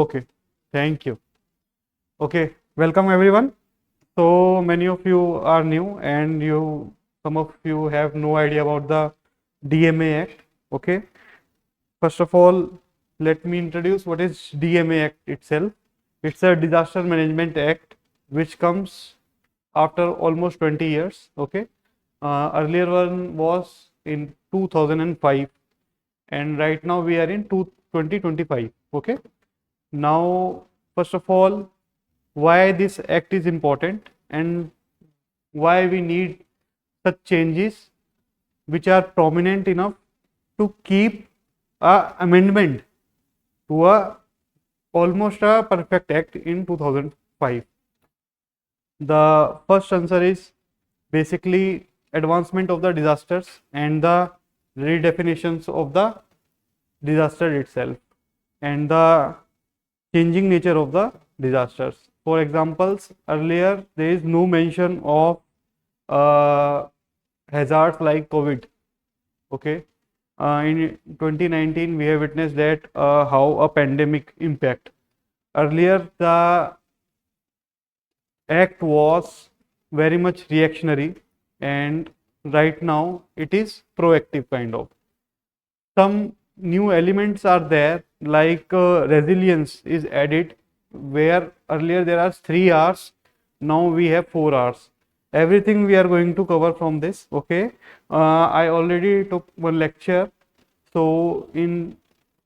Okay, thank you. Okay, welcome everyone. So many of you are new and some of you have no idea about the DMA Act. Okay, first of all, let me introduce what is DMA Act itself. It's a Disaster Management Act which comes after almost 20 years. Okay, earlier one was in 2005 and right now we are in 2025. Okay, now first of all, why this act is important and why we need such changes which are prominent enough to keep a amendment to a almost a perfect act in 2005. The first answer is basically advancement of the disasters and the redefinitions of the disaster itself and the changing nature of the disasters. For examples, earlier there is no mention of uh, hazards like COVID. Okay, in 2019 we have witnessed that how a pandemic impact. Earlier the act was very much reactionary, and right now it is proactive kind of. Some new elements are there like resilience is added where earlier there are 3 hours, now we have 4 hours. Everything we are going to cover from this. Okay, I already took one lecture, so in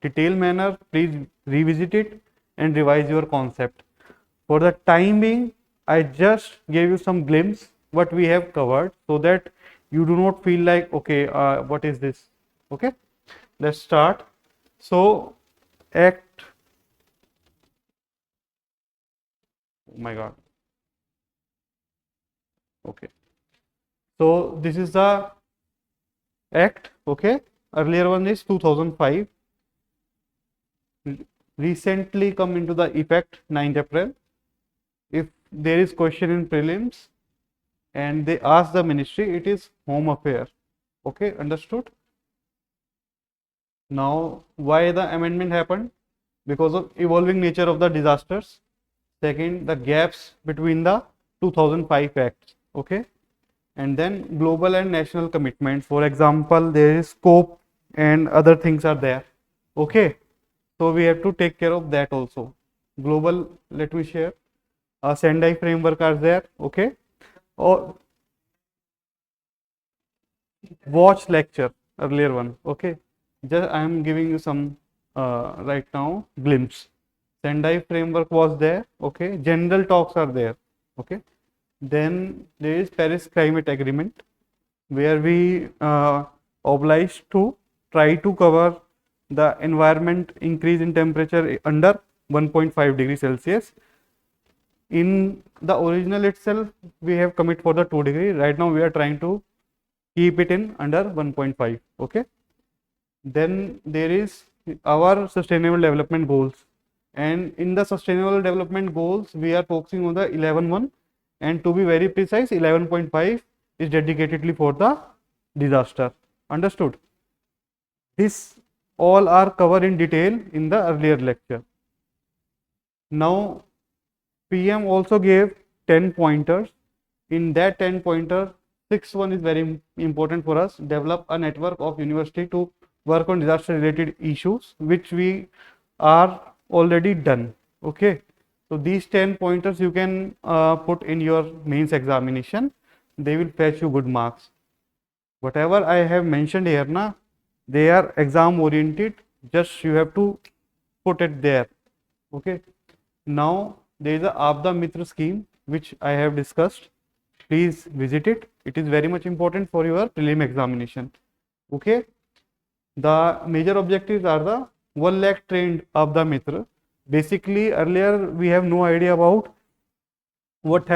detailed manner please revisit it and revise your concept. For the time being, I just gave you some glimpse what we have covered so that you do not feel like okay, what is this. Okay, let's start. So act, oh my god. Okay, so this is the act. Okay, earlier one is 2005, recently come into the effect 9th April. If there is question in prelims and they ask the ministry, it is home affair. Okay, understood. Now why the amendment happened? Because of evolving nature of the disasters. Second, the gaps between the 2005 acts. Okay, and then global and national commitments. For example, there is scope and other things are there. Okay, so we have to take care of that also. Global, let me share. Sendai framework are there. Okay, or watch lecture earlier one. Okay, just I am giving you some right now glimpse. Sendai framework was there. Okay, general talks are there. Okay, then there is Paris Climate Agreement where we obliged to try to cover the environment increase in temperature under 1.5 degree Celsius. In the original itself, we have commit for the 2 degree. Right now, we are trying to keep it in under 1.5. Okay. Then there is our sustainable development goals. And in the sustainable development goals, we are focusing on the 11.1, and to be very precise, 11.5 is dedicatedly for the disaster. Understood? This all are covered in detail in the earlier lecture. Now, PM also gave 10 pointers. In that 10 pointer, sixth one is very important for us. Develop a network of university to work on disaster related issues, which we are already done. Okay. So these 10 pointers you can put in your mains examination. They will fetch you good marks. Whatever I have mentioned here, they are exam oriented. Just you have to put it there. Okay. Now there is a Abda Mitra scheme which I have discussed. Please visit it. It is very much important for your prelim examination. Okay. The major objectives are the 1 lakh trained Abda Mitra. Basically, earlier we have no idea about what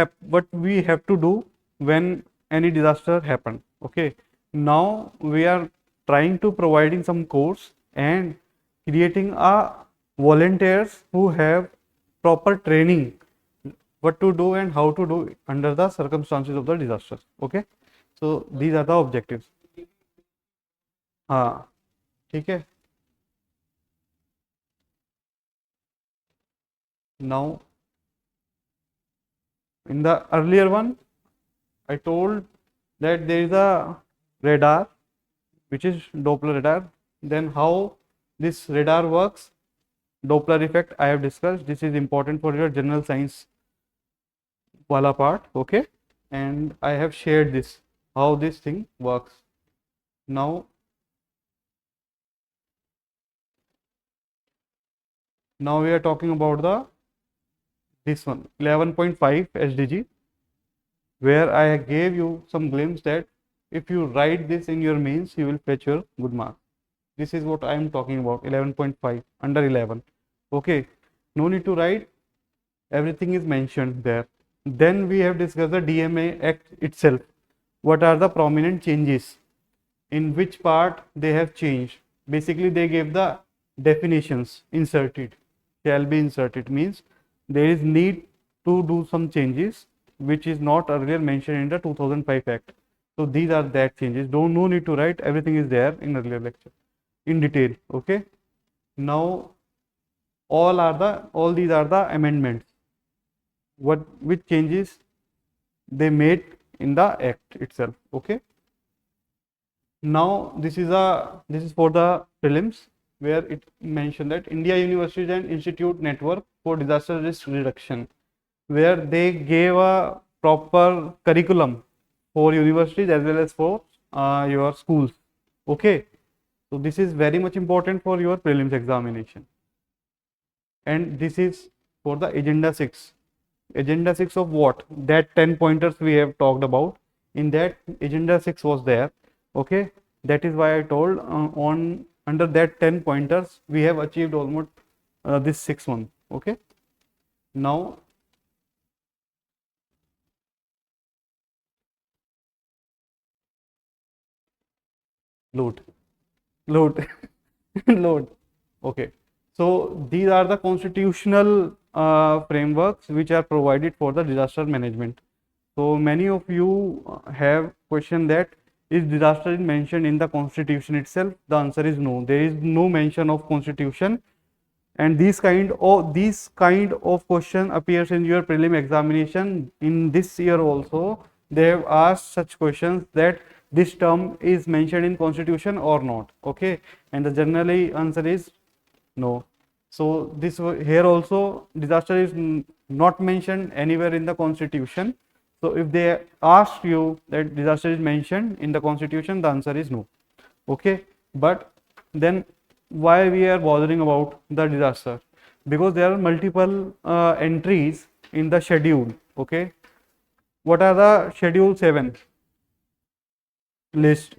we have to do when any disaster happen. Okay. Now we are trying to providing some course and creating a volunteers who have proper training what to do and how to do under the circumstances of the disaster. Okay, so these are the objectives. हाँ, ठीक है. Now in the earlier one I told that there is a radar which is Doppler radar. Then how this radar works, Doppler effect I have discussed. This is important for your general science wala part, okay? And I have shared this, how this thing works. Now we are talking about the this one 11.5 SDG, where I gave you some glimpse that if you write this in your mains, you will fetch your good mark. This is what I am talking about, 11.5 under 11. Okay, no need to write, everything is mentioned there. Then we have discussed the DMA Act itself. What are the prominent changes? In which part they have changed? Basically, they gave the definitions inserted, shall be inserted, means there is need to do some changes which is not earlier mentioned in the 2005 Act. So these are that changes. No need to write, everything is there in earlier lecture in detail. Okay. Now all these are the amendments. Which changes they made in the act itself. Okay. Now this is for the prelims, where it mentioned that India Universities and Institute Network for Disaster Risk Reduction, where they gave a proper curriculum for universities as well as for your schools. Okay, so this is very much important for your prelims examination. And this is for the agenda 6. Agenda 6 of what? That 10 pointers we have talked about. In that agenda 6 was there. Okay, that is why I told on under that 10 pointers we have achieved almost this 6 one. Okay, now load load. Okay, so these are the constitutional frameworks which are provided for the disaster management. So many of you have questioned that is disaster is mentioned in the constitution itself? The answer is no. There is no mention of constitution, and this kind of question appears in your prelim examination. In this year also they have asked such questions that this term is mentioned in constitution or not. Okay, and the generally answer is no. So this here also disaster is not mentioned anywhere in the constitution. So if they ask you that disaster is mentioned in the constitution, the answer is no. Okay, but then why we are bothering about the disaster? Because there are multiple entries in the schedule. Okay, what are the schedule 7 list?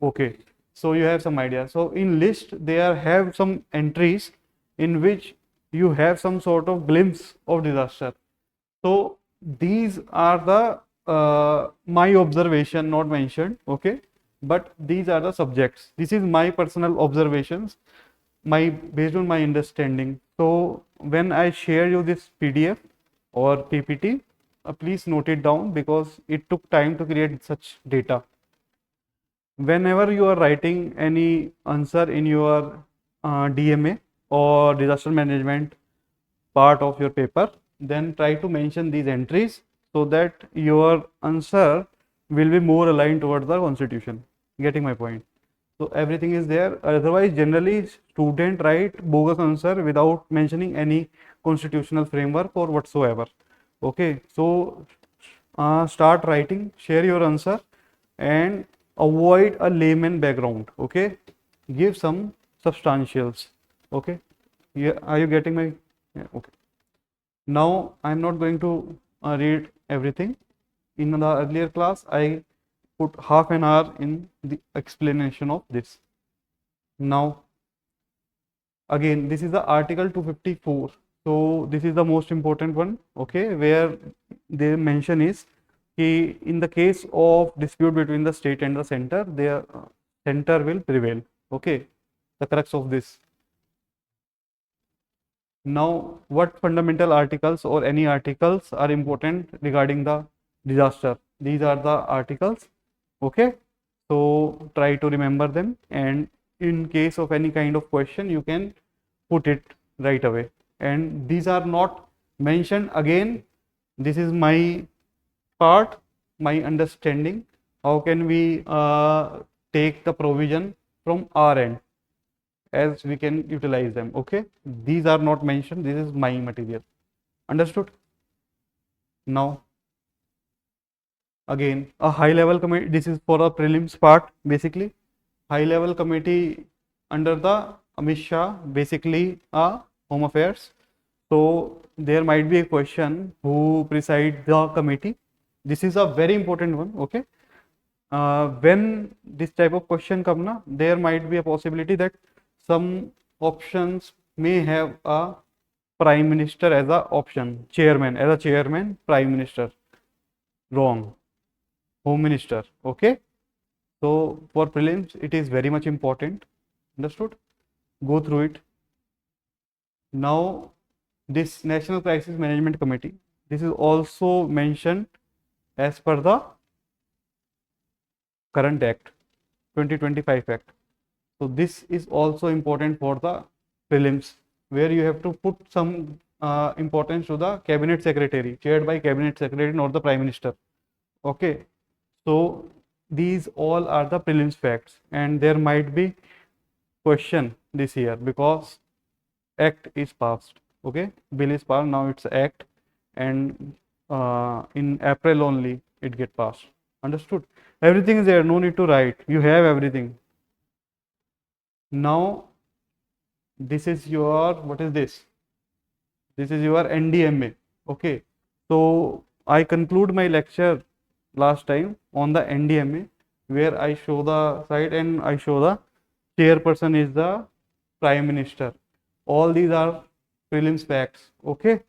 Okay, so you have some idea. So in list there have some entries in which you have some sort of glimpse of disaster. So these are the my observation, not mentioned. Okay, but these are the subjects. This is my personal observations, based on my understanding. So when I share you this PDF or PPT, please note it down because it took time to create such data. Whenever you are writing any answer in your DMA or disaster management part of your paper, then try to mention these entries so that your answer will be more aligned towards the constitution. Getting my point? So everything is there. Otherwise, generally student write bogus answer without mentioning any constitutional framework or whatsoever. Okay, so start writing, share your answer, and avoid a layman background. Okay, give some substantials. Okay, yeah, are you getting my? Yeah, okay. Now I am not going to read everything. In the earlier class I put half an hour in the explanation of this. Now again, this is the article 254. So this is the most important one. Okay, where they mention is in the case of dispute between the state and the center, the center will prevail. Okay, the crux of this. Now, what fundamental articles or any articles are important regarding the disaster? These are the articles. Okay, so try to remember them, and in case of any kind of question, you can put it right away and these are not mentioned again. This is my part, my understanding. How can we take the provision from our end as we can utilize them? Okay, these are not mentioned. This is my material. Understood? Now, again, a high level committee. This is for a prelims part. Basically, high level committee under the Amit Shah, basically Home Affairs. So there might be a question who preside the committee. This is a very important one. Okay, when this type of question come na, there might be a possibility that some options may have a prime minister as a option, chairman as a chairman, prime minister. Wrong. Home minister. Okay. So for prelims, it is very much important. Understood? Go through it. Now, this National Crisis Management Committee, this is also mentioned as per the current act, 2025 act. So this is also important for the prelims, where you have to put some importance to the cabinet secretary, chaired by cabinet secretary, not the prime minister. Okay. So these all are the prelims facts, and there might be question this year because act is passed. Okay, bill is passed, now it's act, and in April only it get passed. Understood? Everything is there, no need to write, you have everything. Now this is your, what is this? This is your NDMA. Okay, so I conclude my lecture last time on the NDMA, where I show the site and I show the chairperson is the prime minister. All these are prelims facts. Okay,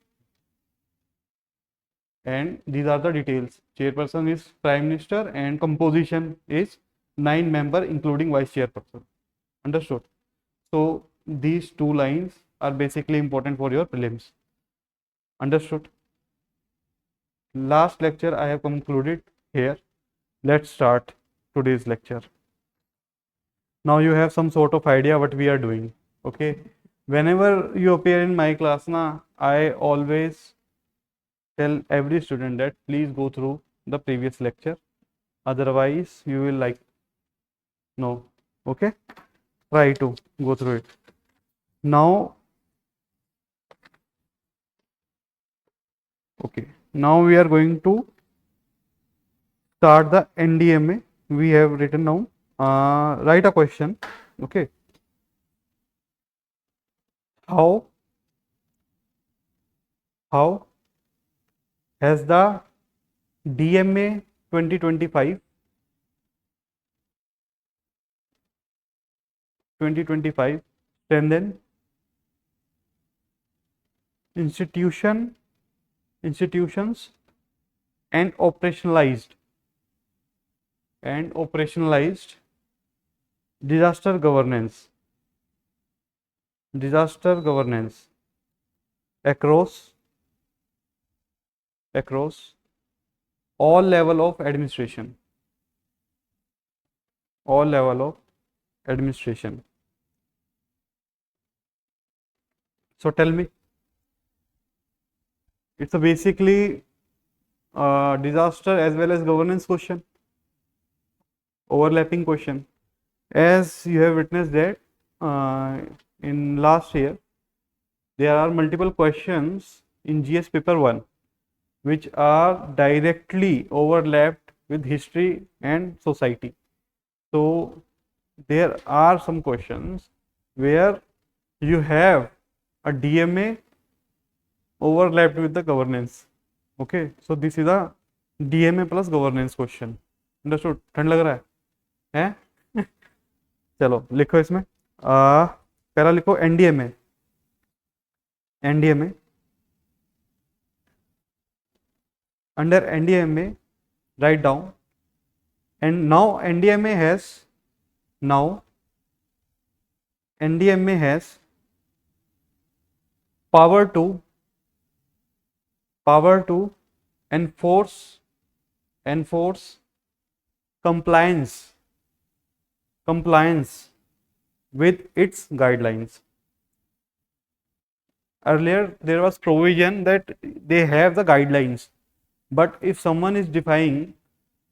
and these are the details. Chairperson is prime minister and composition is 9 member including vice chairperson. Understood? So these two lines are basically important for your prelims. Understood? Last lecture I have concluded here. Let's start today's lecture. Now you have some sort of idea what we are doing. Okay, whenever you appear in my class na, I always tell every student that please go through the previous lecture, otherwise you will like no. Okay, try to go through it. Now, okay, now we are going to start the NDMA. We have written down, write a question. Okay, how has the DMA 2025 strengthened institutions and operationalized disaster governance across all level of administration. So tell me, it's a basically disaster as well as governance question, overlapping question. As you have witnessed that in last year there are multiple questions in GS paper 1 which are directly overlapped with history and society. So there are some questions where you have a DMA overlapped with the governance. Okay, so this is a DMA plus governance question. Understood? ठंड लग रहा है चलो लिखो इसमें पहला लिखो NDMA under NDMA write down, and now NDMA has power to enforce compliance with its guidelines. earlier there was provision that they have the guidelines, but if someone is defying,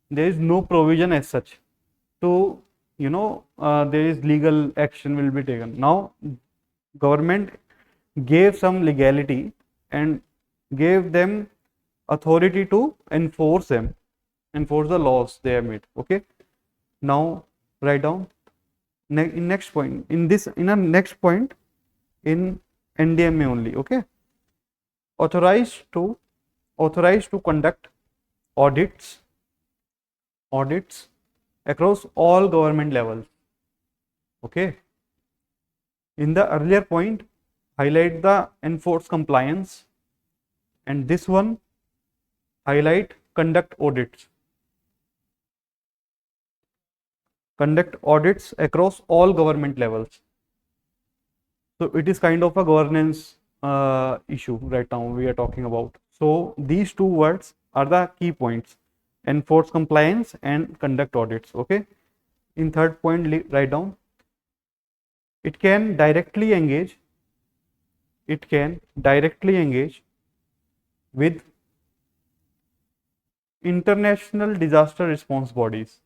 there is no provision as such. So there is legal action will be taken. Now government gave some legality and gave them authority to enforce them, enforce the laws they have made. Okay, now write down in next point, in a next point in NDMA only. Okay, authorized to conduct audits across all government levels. Okay, in the earlier point highlight the enforce compliance, and this one highlight conduct audits across all government levels. So it is kind of a governance issue right now we are talking about. So these two words are the key points: enforce compliance and conduct audits. Okay, in third point write down, it can directly engage with international disaster response bodies.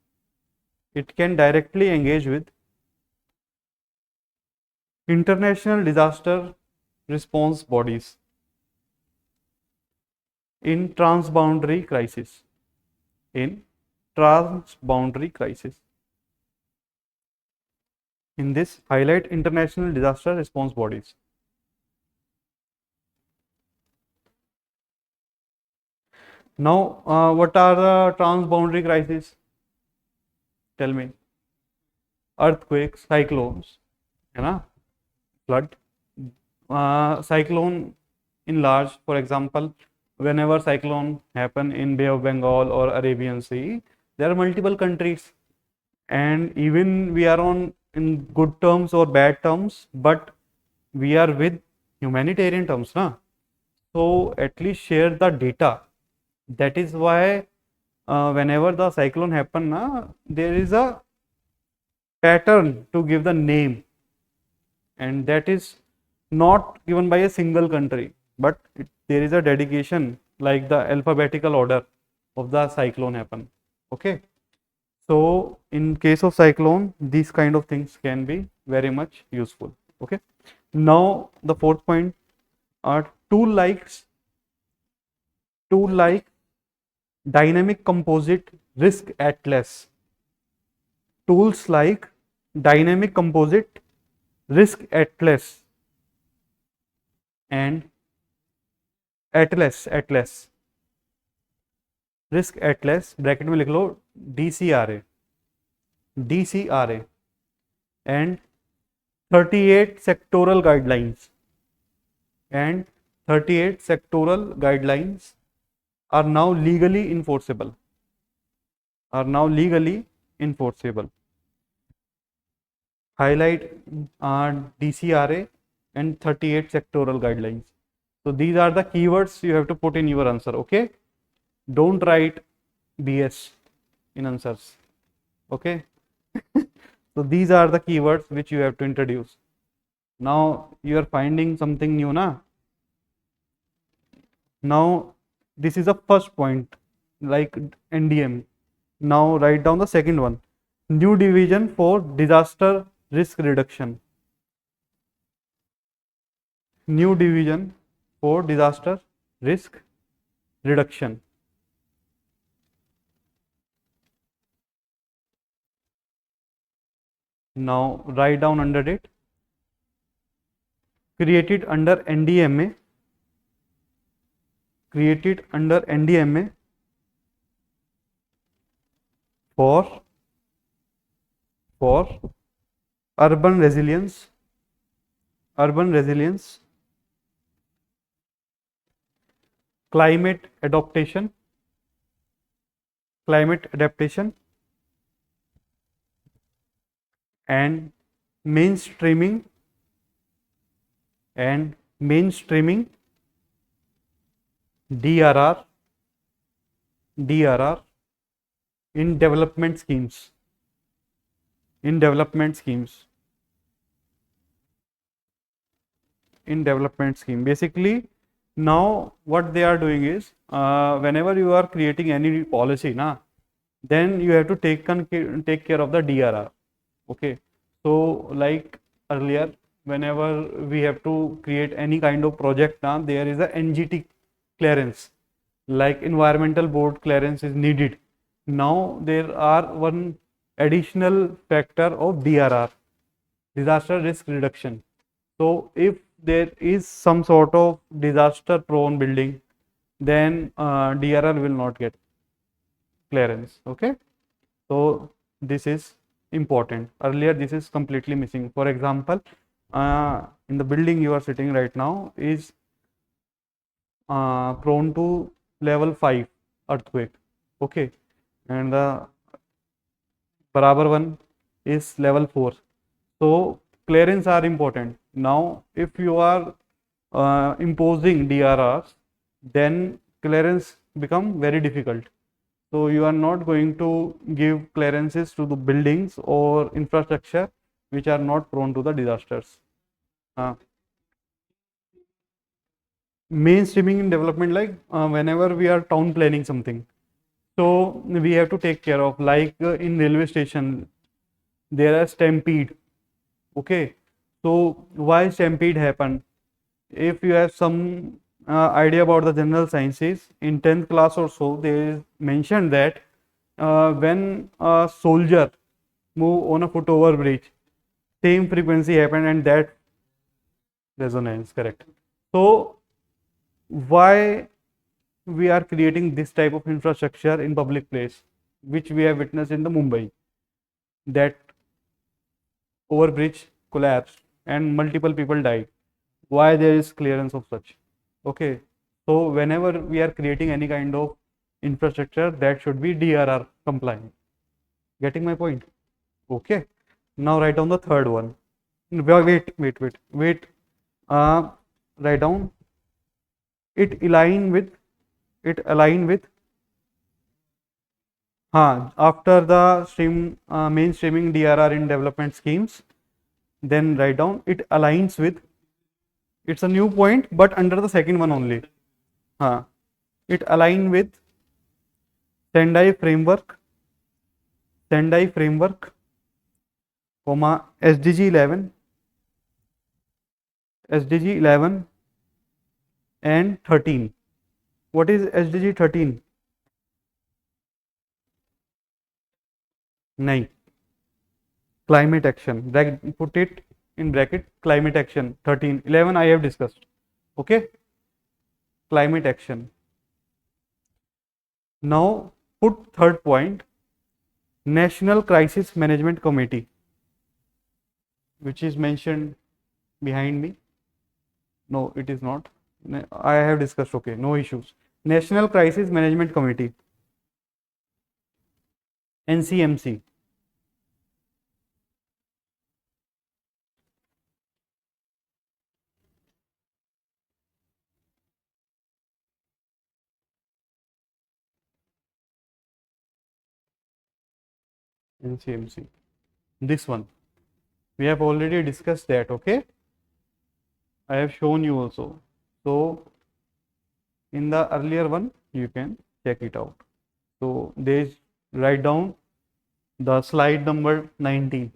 It can directly engage with international disaster response bodies in transboundary crisis. In this, highlight international disaster response bodies. Now, what are the transboundary crises? Tell me. Earthquakes, cyclones, flood. Cyclone in large, for example, whenever cyclone happen in Bay of Bengal or Arabian Sea, there are multiple countries, and even we are on in good terms or bad terms, but we are with humanitarian terms, na? So at least share the data. That is why whenever the cyclone happen, na, there is a pattern to give the name, and that is not given by a single country, but there is a dedication like the alphabetical order of the cyclone happen. Okay, so in case of cyclone, these kind of things can be very much useful. Okay, now the fourth point are tool like dynamic composite risk atlas. Tools like dynamic composite risk atlas and atlas risk atlas bracket में लिख लो DCRA and 38 sectoral guidelines are now legally enforceable. Highlight DCRA and 38 sectoral guidelines. So these are the keywords you have to put in your answer. Okay, don't write BS in answers. Okay, so these are the keywords which you have to introduce. Now you are finding something new, na? Now this is the first point, like NDM. Now write down the second one: new division for disaster risk reduction. New division for disaster risk reduction. Now write down under it: created under NDMA for urban resilience, climate adaptation, and mainstreaming DRR in development schemes. in development scheme. Basically, now what they are doing is, whenever you are creating any policy, na, then you have to take care of the DRR. Okay, so like earlier, whenever we have to create any kind of project, now there is a NGT clearance, like environmental board clearance is needed. Now there are one additional factor of DRR, disaster risk reduction. So if there is some sort of disaster prone building, then DRR will not get clearance. Okay, so this is important. Earlier this is completely missing. For example, in the building you are sitting right now is prone to level 5 earthquake. Okay, and the Barabar one is level 4. So clearance are important. Now if you are imposing DRRs, then clearance become very difficult. So you are not going to give clearances to the buildings or infrastructure which are not prone to the disasters. Mainstreaming in development, like whenever we are town planning something, so we have to take care of, like in railway station there are stampede. Okay, so why stampede happen? If you have some idea about the general sciences, in 10th class or so, they is mentioned that when a soldier move on a foot over bridge, same frequency happen and that resonance, correct. So why we are creating this type of infrastructure in public place, which we have witnessed in the Mumbai, that overbridge collapsed and multiple people died. Why there is clearance of such? Okay, so whenever we are creating any kind of infrastructure, that should be DRR compliant. Getting my point? Okay, now write down the third one. Wait. Write down, it align with after the mainstreaming DRR in development schemes, then write down, it aligns with, it's a new point but under the second one only. It align with Sendai framework, comma SDG 11 and 13. What is SDG 13? नहीं, climate action. Put it in bracket, climate action. 13, 11 I have discussed. Okay, climate action. Now put third point, National Crisis Management Committee, which is mentioned behind me. No, it is not. I have discussed. Okay, no issues. National Crisis Management Committee, NCMC. NCMC. This one. We have already discussed that. Okay. I have shown you also. So in the earlier one, you can check it out. So there is, write down the slide number 19.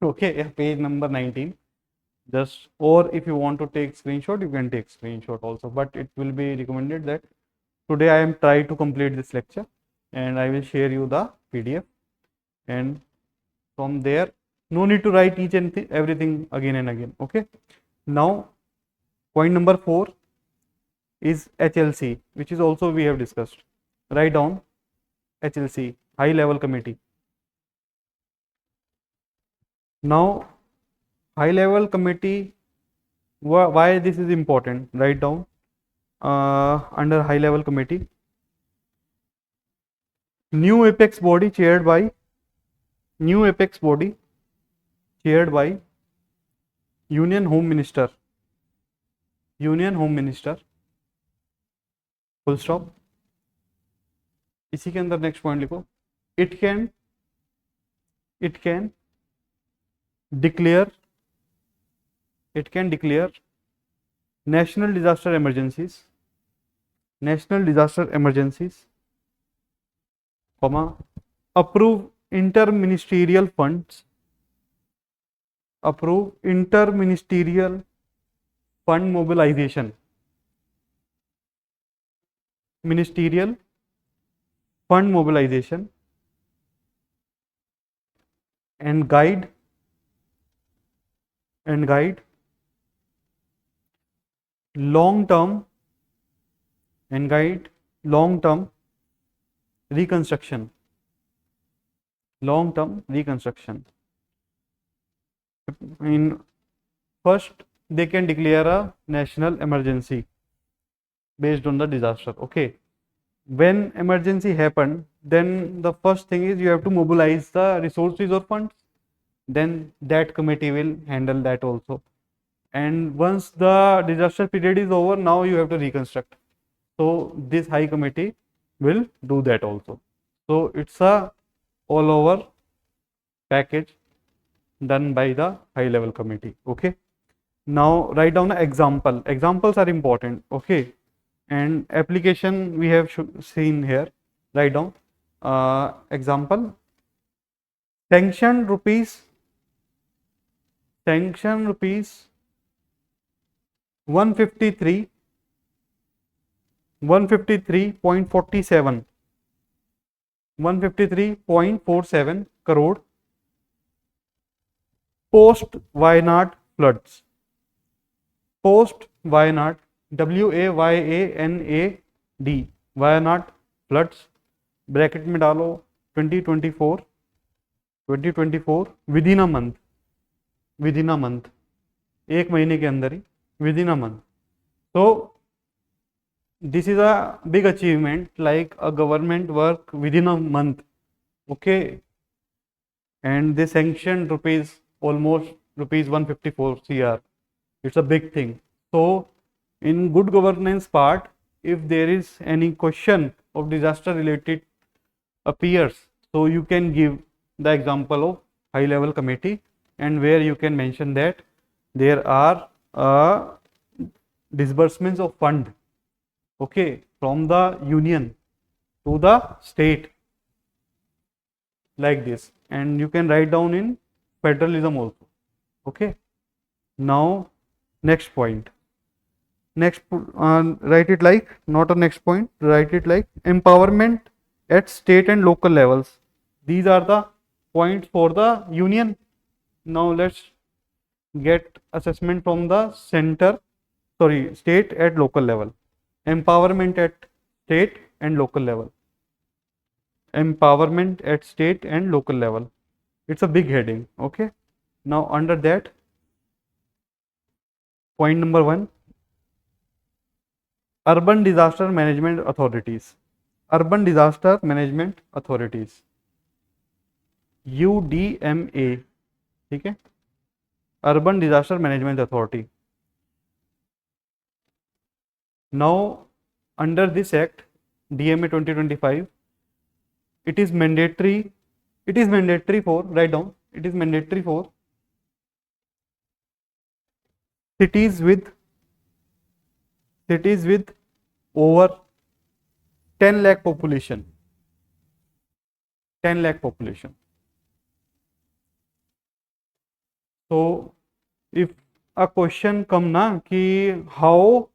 Okay, page number 19. Just, or if you want to take screenshot, you can take screenshot also, but it will be recommended that today I am trying to complete this lecture and I will share you the PDF, and from there no need to write each and everything again and again. Okay, now point number 4 is HLC, which is also we have discussed. Write down HLC, high level committee. Now high level committee, why this is important? Write down under high level committee, new apex body chaired by Union Home Minister, full stop. इसी के अंदर next point लिखो, it can declare it can declare national disaster emergencies, comma, approve interministerial funds, approve interministerial fund mobilization, ministerial fund mobilization, and guide long term reconstruction, in first they can declare a national emergency based on the disaster. Okay, when emergency happened, then the first thing is you have to mobilize the resources or funds, then that committee will handle that also. And once the disaster period is over, now you have to reconstruct, so this high committee will do that also. So it's a all over package done by the high level committee. Okay, now write down an example. Examples are important. Okay, and application we have seen here. Write down example. Sanction rupees 153.47 crore post Wayanad floods. Post Wayanad, WAYANAD, Wayanad floods, bracket में डालो 2024 with in a month, एक महीने के अंदर ही, within a month. So this is a big achievement, like a government work within a month. Okay, and they sanctioned almost rupees 154 crore. It's a big thing. So in good governance part, if there is any question of disaster related appears, so you can give the example of high level committee, and where you can mention that there are disbursements of fund, okay, from the union to the state, like this, and you can write down in federalism also. Okay, now next point. Write it like, not a next point, write it like empowerment at state and local levels. These are the points for the union. Now let's get assessment from the state at local level. Empowerment at state and local level. Empowerment at state and local level. It's a big heading. Okay, now under that, point number 1, urban disaster management authorities. UDMA, ठीक है, urban disaster management authority. Now under this act, DMA 2025, it is mandatory for, write down, it is mandatory for cities with over 10 lakh population. So if a question come na ki how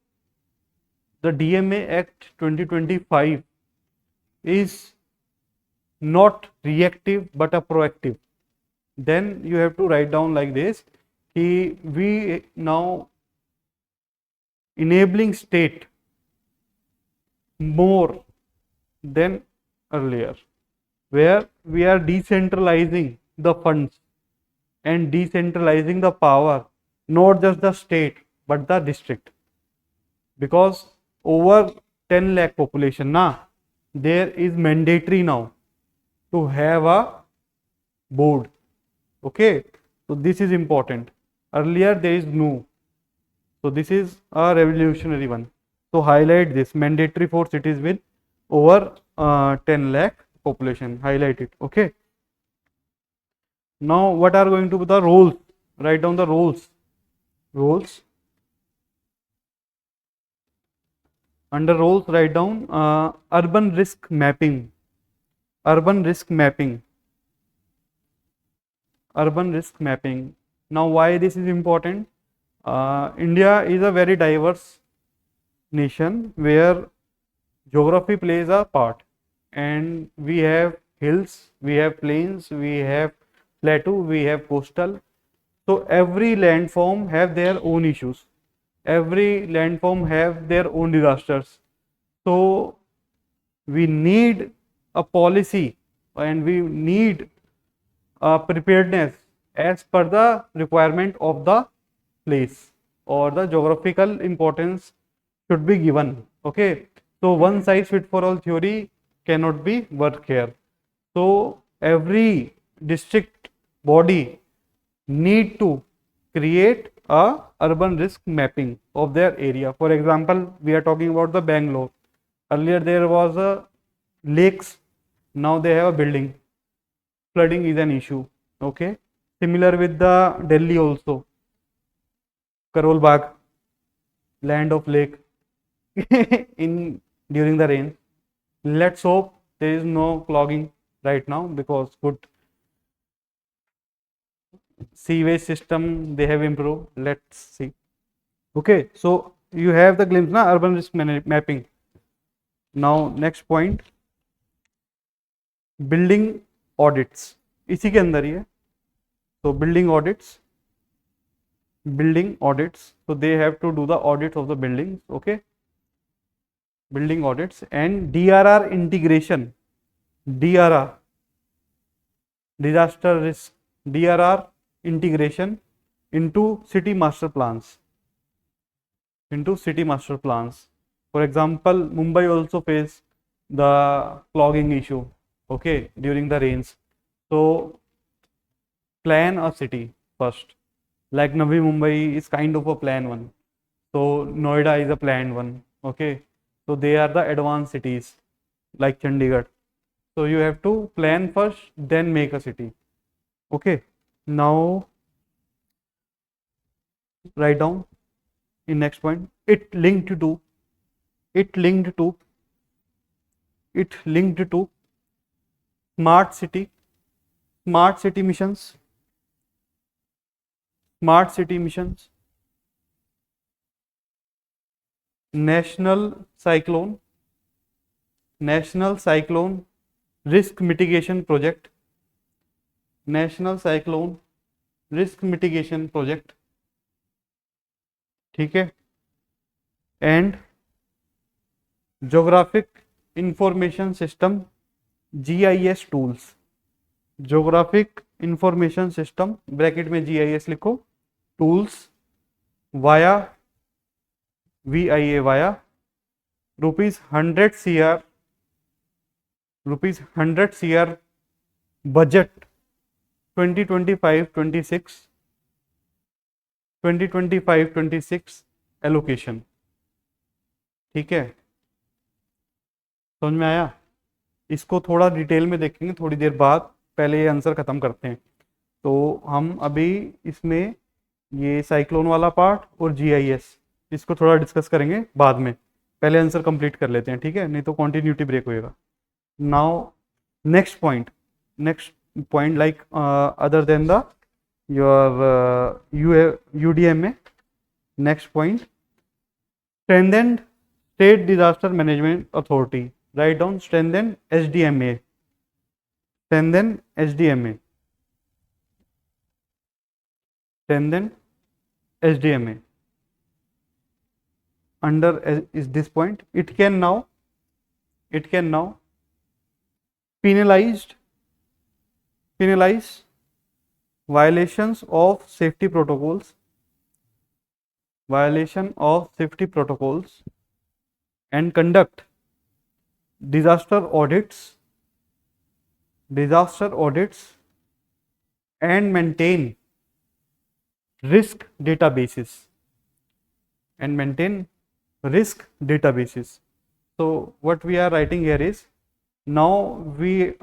the DMA Act 2025 is not reactive but a proactive, then you have to write down like this ki we now enabling state more than earlier, where we are decentralizing the funds and decentralizing the power, not just the state but the district, because over 10 lakh population there is mandatory now to have a board. Okay, so this is important. Earlier there is no, so this is a revolutionary one. So highlight this, mandatory for cities with over 10 lakh population, highlight it. Okay, now what are going to be the roles? Write down the roles roles. Under roles, write down urban risk mapping. Urban risk mapping. Urban risk mapping. Now, why this is important? India is a very diverse nation where geography plays a part, and we have hills, we have plains, we have plateau, we have coastal. So every landform have their own issues. Every landform have their own disasters. So we need a policy and we need a preparedness as per the requirement of the place, or the geographical importance should be given. Okay, so one size fit for all theory cannot be work here. So every district body need to create a urban risk mapping of their area. For example, we are talking about the Bangalore. Earlier there was a lakes, now they have a building. Flooding is an issue. Okay, similar with the Delhi also. Karol Bagh, land of lake in during the rain. Let's hope there is no clogging right now, because good sewage system they have improved. Let's see. Okay, so you have the glimpse na urban risk mapping. Now next point, building audits, इसी के अंदर ही है. So building audits, so they have to do the audits of the buildings. Okay, building audits and DRR integration, DRR, disaster risk, DRR integration into city master plans. For example, Mumbai also face the clogging issue, okay, during the rains. So plan a city first. Like Navi Mumbai is kind of a plan one. So Noida is a planned one. Okay, so they are the advanced cities like Chandigarh. So you have to plan first, then make a city. Okay, now write down in next point. It linked to smart city missions, national cyclone risk mitigation project, ठीक है, and geographic information system, GIS tools, geographic information system bracket में GIS लिखो, tools via VIA via rupees 100 crore budget 2025-26 allocation. ठीक है, समझ में आया? इसको थोड़ा डिटेल में देखेंगे थोड़ी देर बाद, पहले ये आंसर खत्म करते हैं. तो हम अभी इसमें ये साइक्लोन वाला पार्ट और GIS इसको थोड़ा डिस्कस करेंगे बाद में, पहले आंसर कंप्लीट कर लेते हैं. ठीक है, नहीं तो कॉन्टिन्यूटी ब्रेक होएगा. Now next point like other than the your UDMA. Next point, strengthened state disaster management authority. Write down strengthened SDMA. Under is this point, it can now penalize violations of safety protocols, and conduct disaster audits and maintain risk databases. So what we are writing here is, now we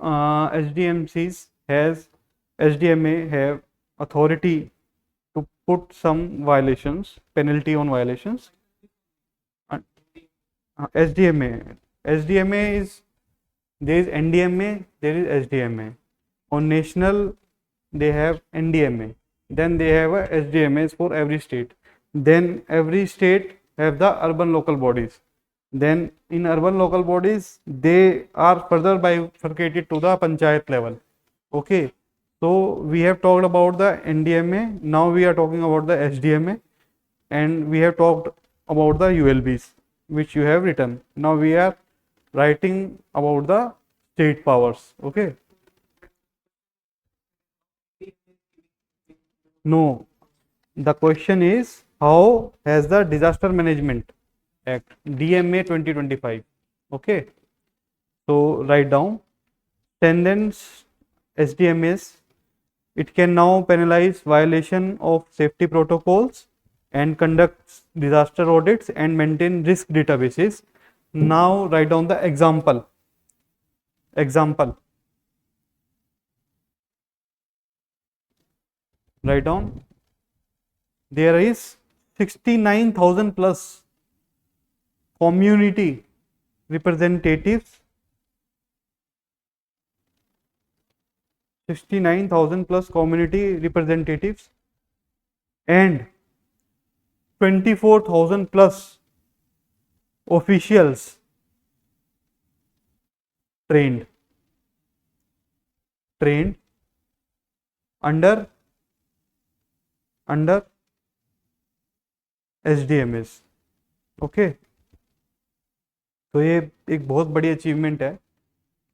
SDMA have authority to put some violations, penalty on violations. Uh, SDMA. SDMA is, there is NDMA, there is SDMA. On national, they have NDMA. Then they have a SDMAs for every state. Then every state have the urban local bodies. Then in urban local bodies, they are further bifurcated to the panchayat level. Okay. So we have talked about the NDMA. Now we are talking about the SDMA, and we have talked about the ULBs, which you have written. Now we are writing about the state powers. Okay. No, the question is, how has the Disaster Management Act DMA 2025? Okay, so write down strengthens SDMS. It can now penalize violation of safety protocols and conducts disaster audits and maintain risk databases. Now write down the example. Example. Write down. There is 69,000 plus community representatives, 69,000 plus community representatives and 24,000 plus officials trained under SDMS. Okay, तो ये एक बहुत बड़ी achievement है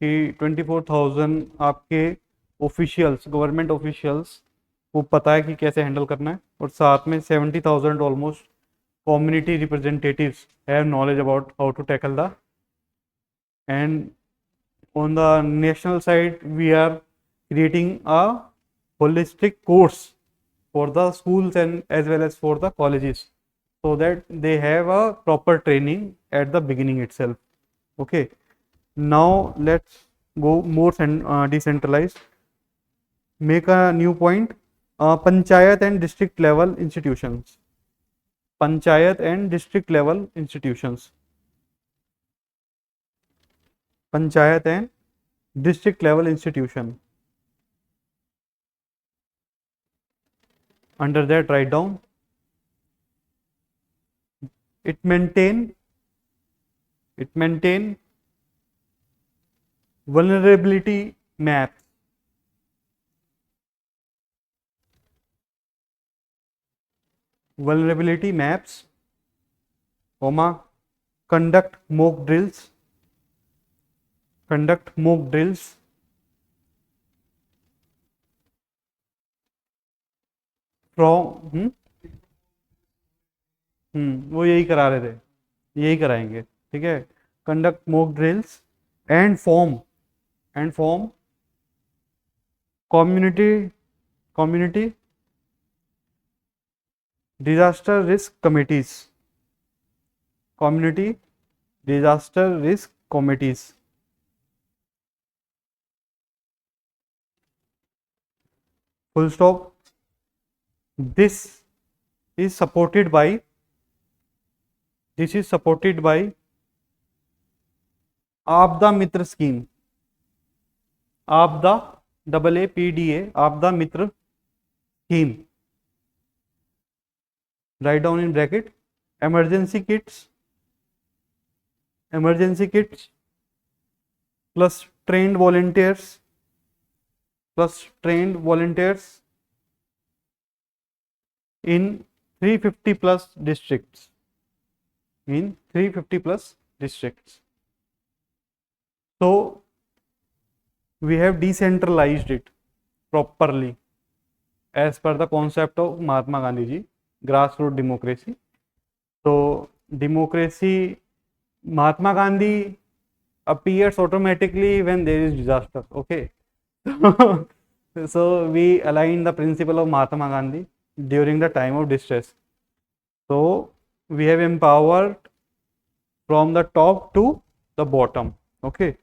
कि 24,000 आपके officials, government officials को पता है कि कैसे हैंडल करना है, और साथ में 70,000 almost community representatives have knowledge about how to tackle the. And on the national side, we are creating a holistic course for the schools and as well as for the colleges, so that they have a proper training at the beginning itself. Okay, now let's go more decentralized. Make a new point. Panchayat and district level institutions. Panchayat and district level institutions. Panchayat and district level institution. Under that, write down. It maintain vulnerability maps. Vulnerability maps, comma, conduct mock drills from वो यही करा रहे थे, यही कराएंगे, ठीक है. Conduct mock drills and form community disaster risk committees. Community disaster risk committees. Full stop. This is supported by आपदा मित्र स्कीम. आपदा, AAPDA, आपदा मित्र scheme. Write down in bracket. Emergency kits plus trained volunteers in 350 plus districts. So we have decentralized it properly as per the concept of Mahatma Gandhi ji, grassroots democracy. So democracy, Mahatma Gandhi appears automatically when there is disaster. Okay. So we align the principle of Mahatma Gandhi during the time of distress. So we have empowered from the top to the bottom. Okay.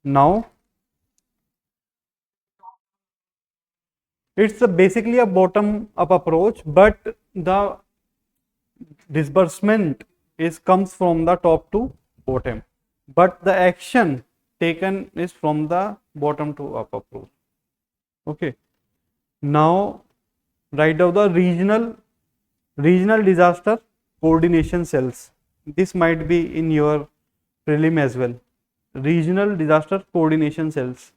Now It's basically a bottom up approach, but the disbursement is comes from the top to bottom, but the action taken is from the bottom to up approach. Okay, now write down the regional disaster coordination cells. This might be in your prelim as well. Regional disaster coordination cells.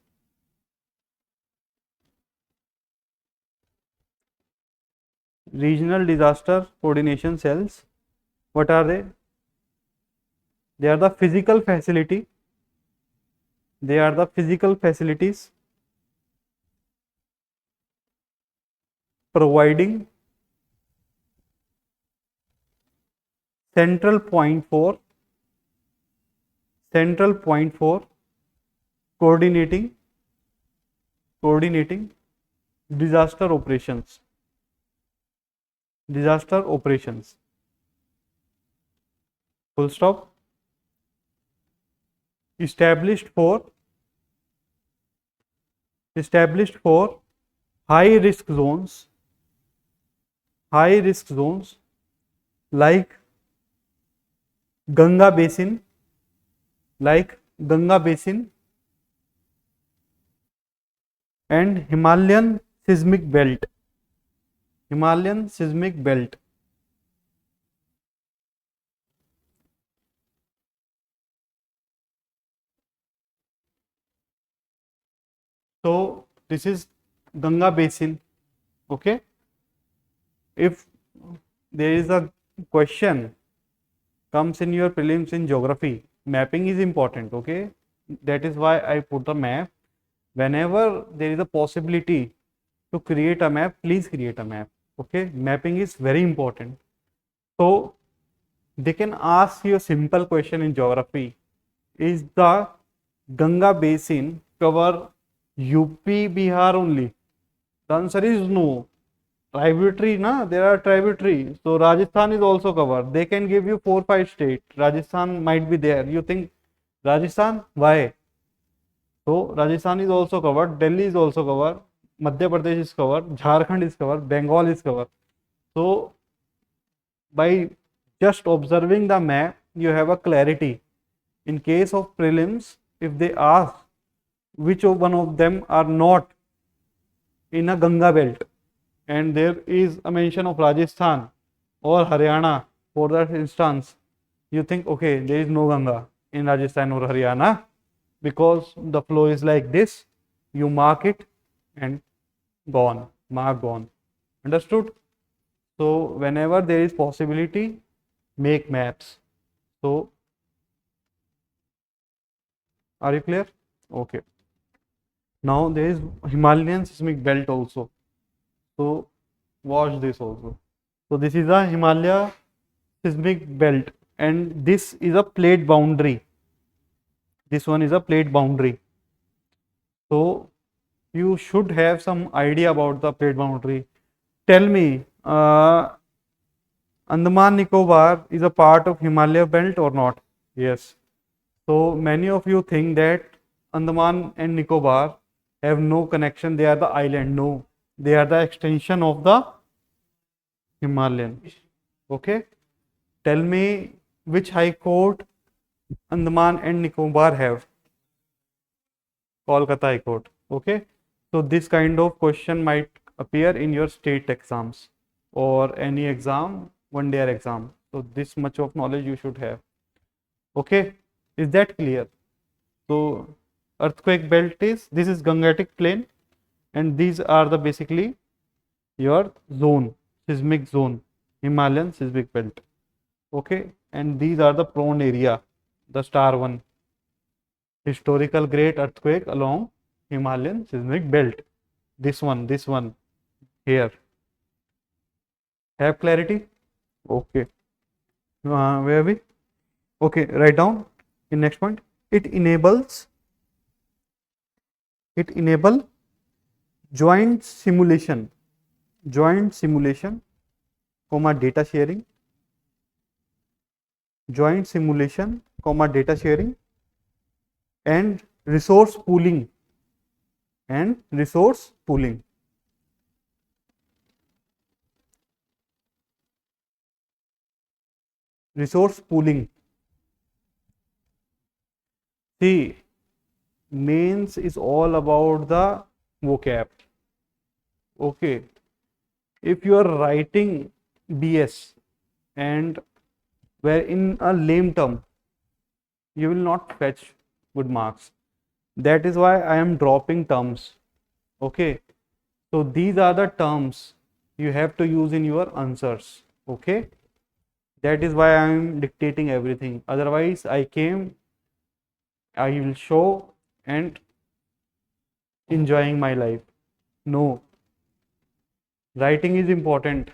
Regional disaster coordination cells. What are they? They are the physical facility. They are the physical facilities providing central point for coordinating disaster operations. Full stop. Established for high risk zones like Ganga basin and Himalayan seismic belt. So this is Ganga basin. Okay, if there is a question comes in your prelims in geography, mapping is important. Okay, that is why I put the map. Whenever there is a possibility to create a map, please create a map. Okay, mapping is very important. So they can ask you a simple question in geography: is the Ganga basin cover UP, Bihar only? The answer is no. Tributary, na? There are tributary. So Rajasthan is also covered. They can give you 4-5 states. Rajasthan might be there. You think Rajasthan? Why? So Rajasthan is also covered. Delhi is also covered. Madhya Pradesh is covered. Jharkhand is covered. Bengal is covered. So by just observing the map, you have a clarity. In case of prelims, if they ask which one of them are not in a Ganga belt, and there is a mention of Rajasthan or Haryana for that instance, you think, okay, there is no Ganga in Rajasthan or Haryana because the flow is like this. You mark it and gone, mark gone. Understood? So whenever there is possibility, make maps. So are you clear? Okay. Now there is Himalayan seismic belt also. So watch this also. So this is a Himalaya seismic belt, and this is a plate boundary. This one is a plate boundary. So you should have some idea about the plate boundary. Tell me, Andaman Nicobar is a part of Himalaya belt or not? Yes. So many of you think that Andaman and Nicobar have no connection. They are the island. No, they are the extension of the Himalayan. Okay. Tell me which high court Andaman and Nicobar have? Kolkata High Court. Okay. So this kind of question might appear in your state exams or any exam, one day exam. So this much of knowledge you should have. Okay. Is that clear? So earthquake belt is, this is Gangetic plain, and these are the basically your zone, seismic zone, Himalayan seismic belt. Okay, and these are the prone area, the star one, historical great earthquake along Himalayan seismic belt. This one here. Have clarity? Okay. Where are we? Okay, write down in next point. It enable joint simulation, comma data sharing, and resource pooling, resource pooling. See, mains is all about the vocab. Okay, if you are writing BS and where in a lame term, you will not fetch good marks. That is why I am dropping terms. Okay, so these are the terms you have to use in your answers. Okay, that is why I am dictating everything. Otherwise, I will show and enjoying my life. No, writing is important.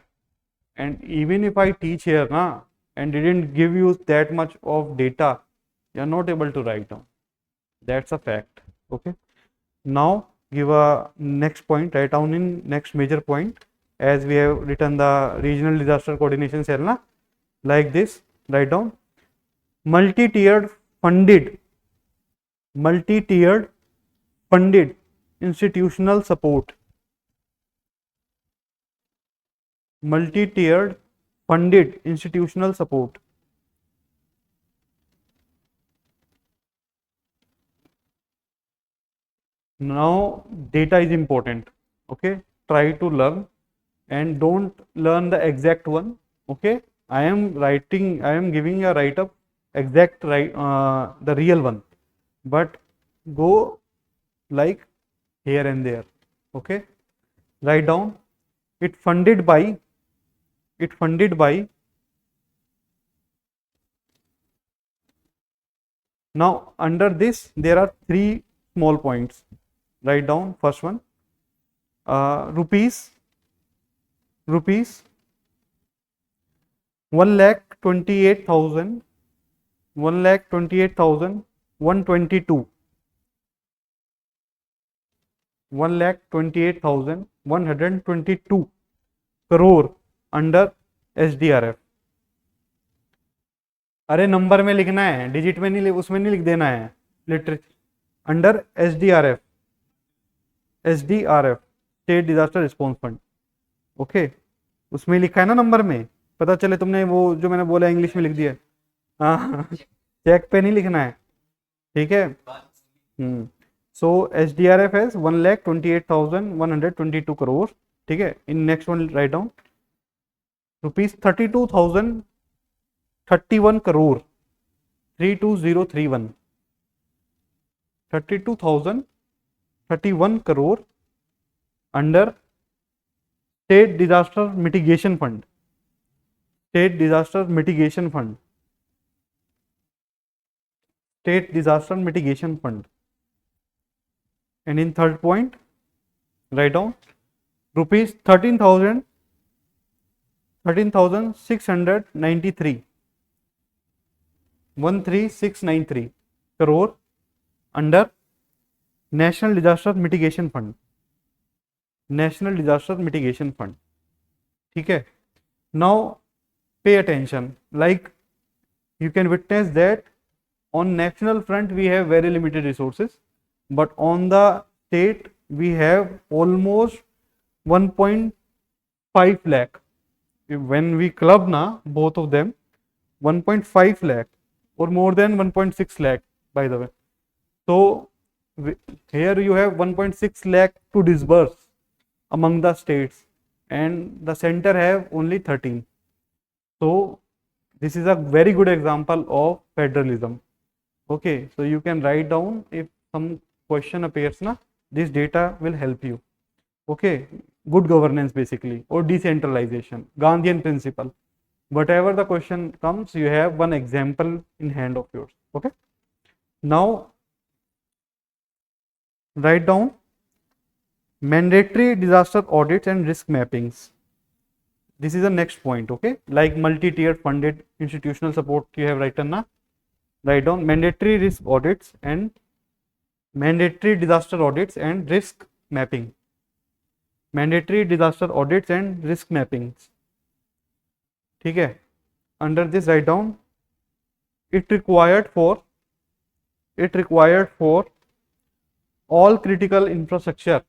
And even if I teach here na, and didn't give you that much of data, you are not able to write down. That's a fact. Okay. Now give a next point, write down in next major point, as we have written the regional disaster coordination cell na, like this, write down multi-tiered funded multi-tiered funded institutional support. Multi-tiered funded institutional support. Now data is important. Okay, try to learn and don't learn the exact one. Okay, I am giving a write up exact right, the real one, but go like here and there. Okay, write down it funded by now under this there are three small points. Write down first one, rupees 1,28,000 1,28,122 1,28,122 crore under SDRF. अरे number में लिखना है, digit में नहीं, उसमें नहीं लिख देना है, literature under SDRF state disaster response fund. Okay, उसमें लिखा है ना नंबर में, पता चले तुमने वो जो मैंने बोला इंग्लिश में लिख दिया. हाँ, चेक पे नहीं लिखना है. ठीक है. सो SDRF है 1,28,122 करोड़. ठीक है. In next one write down rupees 32,031 crore 32031 32,031 crore under state disaster mitigation fund. State disaster mitigation fund. State disaster mitigation fund. And in third point, write down rupees 13,693 13693 crore under National Disaster Mitigation Fund. National Disaster Mitigation Fund. ठीक है. Now pay attention. Like you can witness that on national front we have very limited resources, but on the state we have almost 1.5 lakh. When we club na both of them, 1.5 lakh or more than 1.6 lakh by the way. So here you have 1.6 lakh to disburse among the states and the center have only 13. So this is a very good example of federalism. Okay, so you can write down if some question appears na, this data will help you. Okay, good governance basically, or decentralization, Gandhian principle, whatever the question comes you have one example in hand of yours. Okay, now write down mandatory disaster audits and risk mappings. This is the next point. Okay, like multi-tiered funded institutional support you have written na, write down mandatory risk audits and mandatory disaster audits and risk mapping. Mandatory disaster audits and risk mappings. ठीक है. Under this write down it required for all critical infrastructure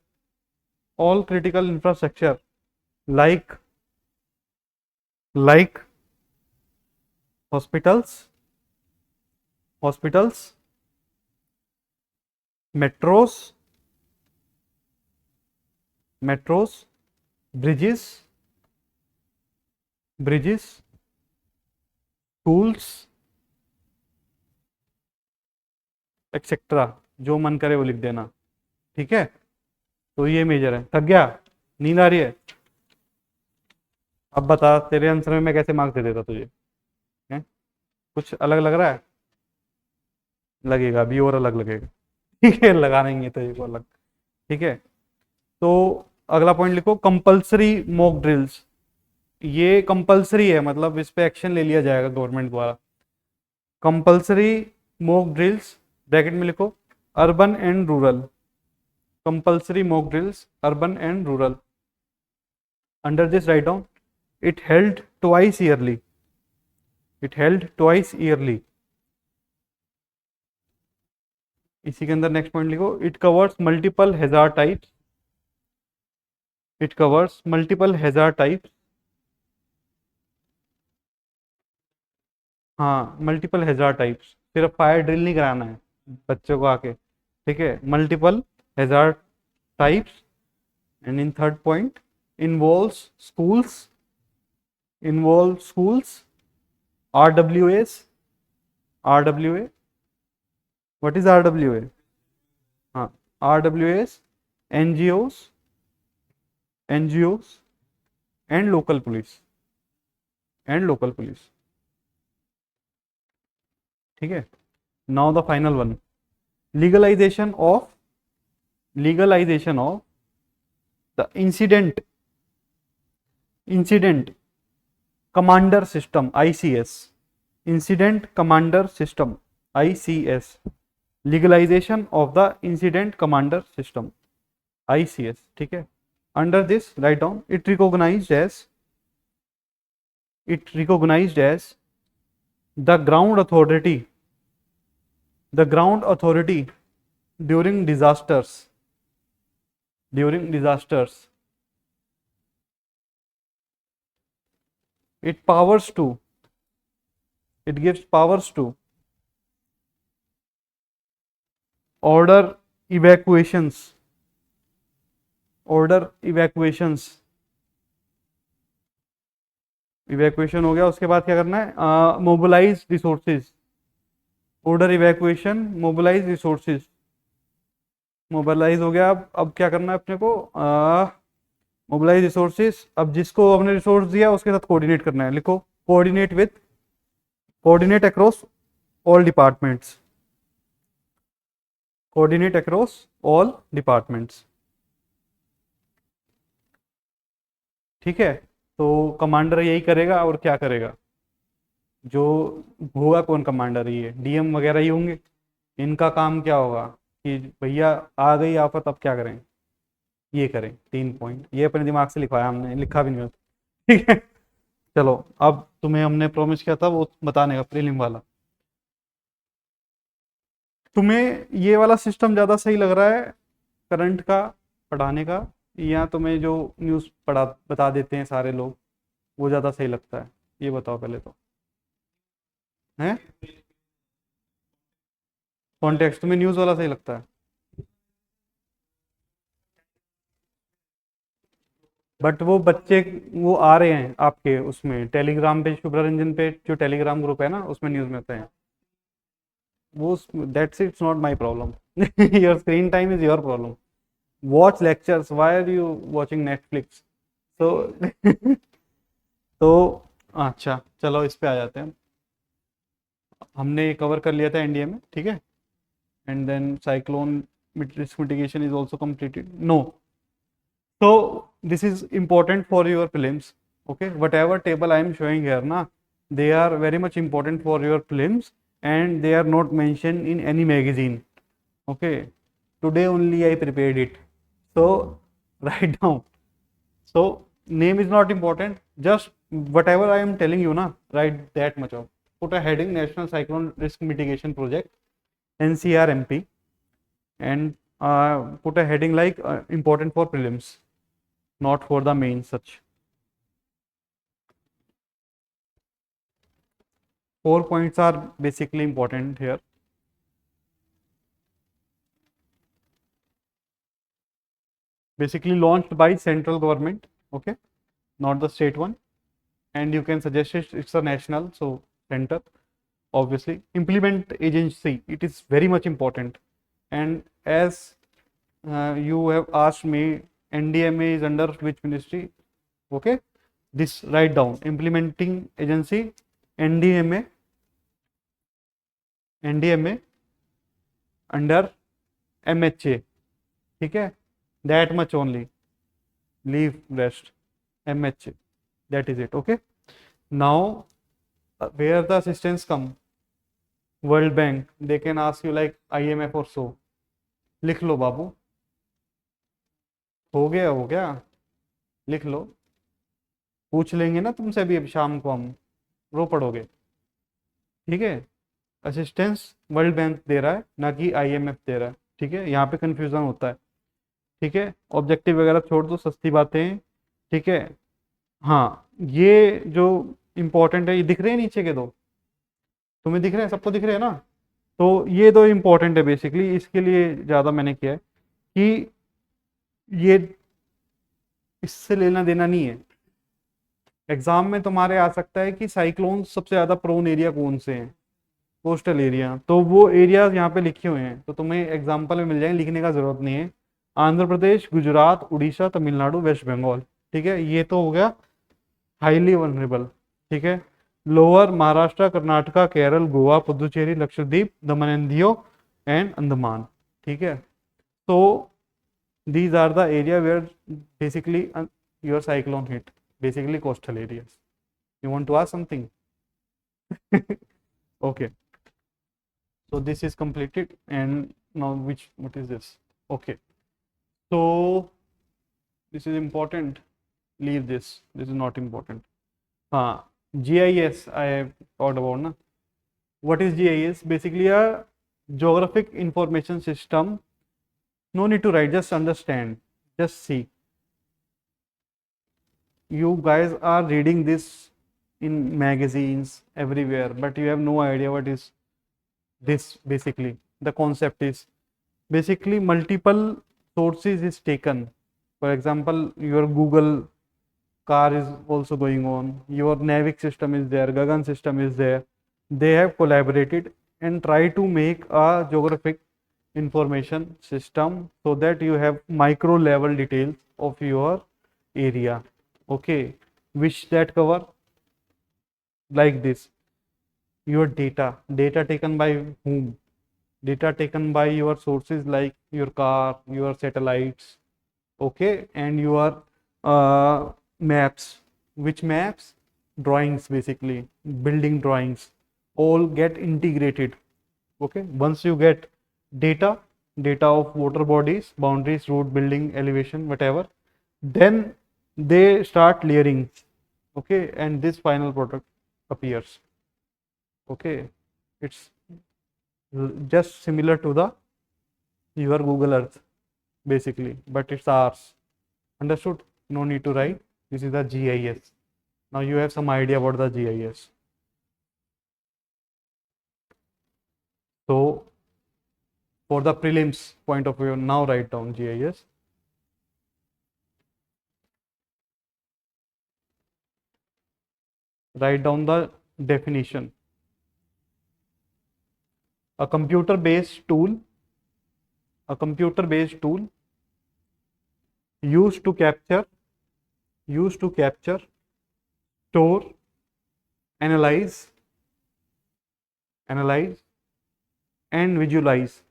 like hospitals, hospitals, metros, metros, bridges, bridges, schools, etcetera, जो मन करे वो लिख देना। ठीक है, तो ये मेजर है। थक गया, नींद आ रही है? अब बता, तेरे आंसर में मैं कैसे मार्क्स दे देता तुझे? हैं? कुछ अलग लग रहा है? लगेगा, अभी और अलग लगेगा। ठीक है, लगा नहीं है तो एक अलग। ठीक है, तो अगला पॉइंट लिखो, कंपलसरी मॉक ड्रिल्स। ये कंपलसरी है, मतलब इस पे एक्शन ले लिया जाएगा गवर्नमेंट द्वारा। कंपलसरी मॉक ड्रिल्स, ब्रैकेट में लिखो, urban and rural. Compulsory mock drills, urban and rural. Under this write down, it held twice yearly, it held twice yearly. इसी के अंदर नेक्स्ट पॉइंट लिखो, it covers multiple hazard types, it covers multiple hazard types. हाँ, multiple hazard types, सिर्फ fire drill नहीं कराना है बच्चों को आके। ठीक है, multiple hazard types. And in third point, involves schools, involve schools, RWAs, RWA, what is RWA? हाँ, RWAs, NGOs, NGOs and local police, and local police. ठीक है, now the final one, legalization of, legalization of the incident, incident commander system, ICS, incident commander system, ICS, legalization of the incident commander system, ICS। ठीक है, under this write down, it recognized as, it recognized as the ground authority, the ground authority during disasters, during disasters, it powers to, it gives powers to order evacuations, order evacuations, evacuation हो गया, उसके बाद क्या करना है, mobilize resources, order evacuation, mobilize resources, mobilize हो गया। अब क्या करना है अपने को, मोबिलाइज रिसोर्सेज। अब जिसको अपने रिसोर्स दिया उसके साथ कोऑर्डिनेट करना है, लिखो, coordinate with, coordinate across all departments, coordinate across all departments. ठीक है, तो कमांडर यही करेगा, और क्या करेगा, जो होगा कौन कमांडर, ये DM वगैरह ही होंगे। इनका काम क्या होगा कि भैया आ गई आफत, अब क्या करें, ये करें। 3 पॉइंट ये अपने दिमाग से लिखवाया हमने, लिखा भी नहीं होता। ठीक है, चलो, अब तुम्हें हमने प्रॉमिस किया था वो बताने का, प्रीलिम वाला। तुम्हें ये वाला सिस्टम ज़्यादा सही लग रहा है करंट का पढ़ाने का, या तुम्हें जो न्यूज़ पढ़ा बता देते हैं सारे लोग वो ज़्यादा सही लगता है? ये बताओ पहले तो, है कॉन्टेक्स्ट में न्यूज़ वाला सही लगता है? बट वो बच्चे, वो आ रहे हैं आपके उसमें टेलीग्राम पे, शुभ्रा रंजन पे जो टेलीग्राम ग्रुप है ना, उसमें न्यूज़ में होते हैं वो। That's it's not my problem. Your screen time is your problem. Watch lectures, why are you watching Netflix? तो तो अच्छा, चलो इस पे आ जाते हैं। हमने कवर कर लिया था NDA में, ठीक है, and then cyclone risk mitigation is also completed, नो। So this is important for your prelims. Okay, whatever table I am showing here na, they are very much important for your prelims, and they are not mentioned in any magazine. Okay, today only I prepared it, so write down. So name is not important, just whatever I am telling you na, write that much of. Put a heading, National Cyclone Risk Mitigation Project, NCR-MP, and put a heading like important for prelims, not for the main, such. 4 points are basically important here. Basically launched by central government, okay, not the state one, and you can suggest it's a national, so center. Obviously implement agency, it is very much important. And as you have asked me, NDMA is under which ministry? Okay, this write down, implementing agency, NDMA, NDMA under MHA, ठीक है, that much only, leave rest, MHA, that is it. Okay, now where the assistance come, World Bank, they can ask you like IMF or so, लिख लो बाबू, हो गया, लिख लो, पूछ लेंगे ना तुमसे अभी, अब शाम को हम, रो पड़ोगे, ठीक है। असिस्टेंस वर्ल्ड बैंक दे रहा है, ना कि IMF दे रहा है, ठीक है, यहाँ पे कंफ्यूजन होता है, ठीक है। ऑब्जेक्टिव वगैरह छोड़ दो, सस्ती बातें हैं, ठीक है। हाँ, ये जो इंपॉर्टेंट है, ये दिख रहे हैं नीचे के दो, तुम्हें दिख रहे हैं, सबको दिख रहे हैं ना, तो ये दो इंपॉर्टेंट है बेसिकली, इसके लिए ज़्यादा मैंने किया है कि ये इससे लेना देना नहीं है। एग्जाम में तुम्हारे आ सकता है कि साइक्लोन सबसे ज़्यादा प्रोन एरिया कौन से हैं, कोस्टल एरिया, तो वो एरियाज यहाँ पे लिखे हुए हैं, तो तुम्हें एग्जाम्पल में मिल जाएंगे, लिखने का जरूरत नहीं है। आंध्र प्रदेश, गुजरात, उड़ीसा, तमिलनाडु, वेस्ट बंगाल, ठीक है, ये तो हो गया हाईली वनरेबल, ठीक है। Lower Maharashtra, Karnataka, Kerala, Goa, Puducherry, Lakshadweep, Daman and दियो एंड अंडमान, ठीक है। तो these are the area where basically your cyclone hit, basically coastal areas. You want to ask something? Okay, so this is completed, and now what is this? Okay, so this is important, leave this, this is not important. GIS I have talked about na. What is GIS? Basically a geographic information system. No need to write, just understand, just see. You guys are reading this in magazines everywhere, but you have no idea what is this. Basically the concept is basically multiple sources is taken. For example, your Google car is also going on, your Navic system is there, Gagan system is there, they have collaborated and try to make a geographic information system so that you have micro level details of your area, okay, which that cover like this. Your data taken by whom? Data taken by your sources like your car, your satellites, okay, and your maps. Which maps? Drawings, basically building drawings, all get integrated, okay. Once you get data of water bodies, boundaries, route, building, elevation, whatever, then they start layering, okay, and this final product appears, okay. It's just similar to the your Google Earth basically, but it's ours. Understood? No need to write. This is the GIS. Now you have some idea about the GIS. So for the prelims point of view, now write down GIS. Write down the definition. A computer based tool used to capture, store, analyze and visualize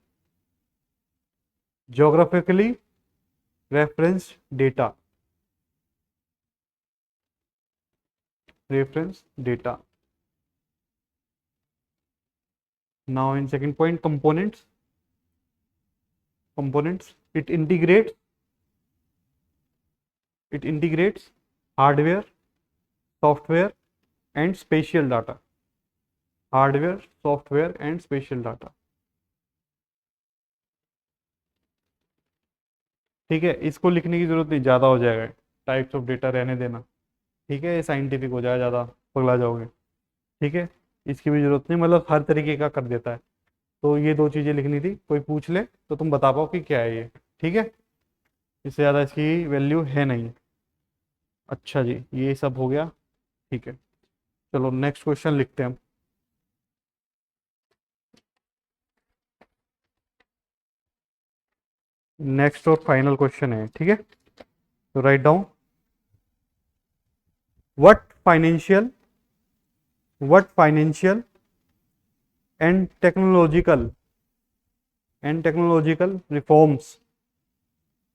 geographically referenced data. Now in second point, components. It integrates hardware, software and spatial data. ठीक है, इसको लिखने की जरूरत नहीं, ज़्यादा हो जाएगा, टाइप्स ऑफ डेटा रहने देना, ठीक है, ये साइंटिफिक हो जाएगा, ज़्यादा पगला जाओगे, ठीक है। इसकी भी जरूरत नहीं, मतलब हर तरीके का कर देता है। तो ये दो चीजें लिखनी थी, कोई पूछ ले तो तुम बता पाओ कि क्या है ये। ठीक है, इससे ज्यादा इसकी वैल्यू है नहीं। अच्छा जी, ये सब हो गया। ठीक है, चलो नेक्स्ट क्वेश्चन लिखते हैं हम। नेक्स्ट और फाइनल क्वेश्चन है, ठीक है। तो write down, what financial what financial and technological reforms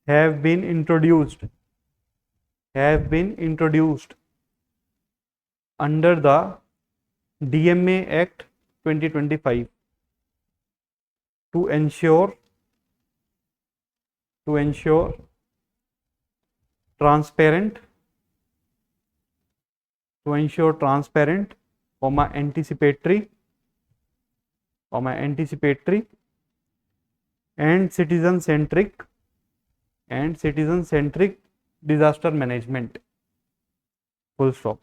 have been introduced have been introduced under the DMA Act 2025 to ensure transparent comma anticipatory and citizen centric disaster management, full stop.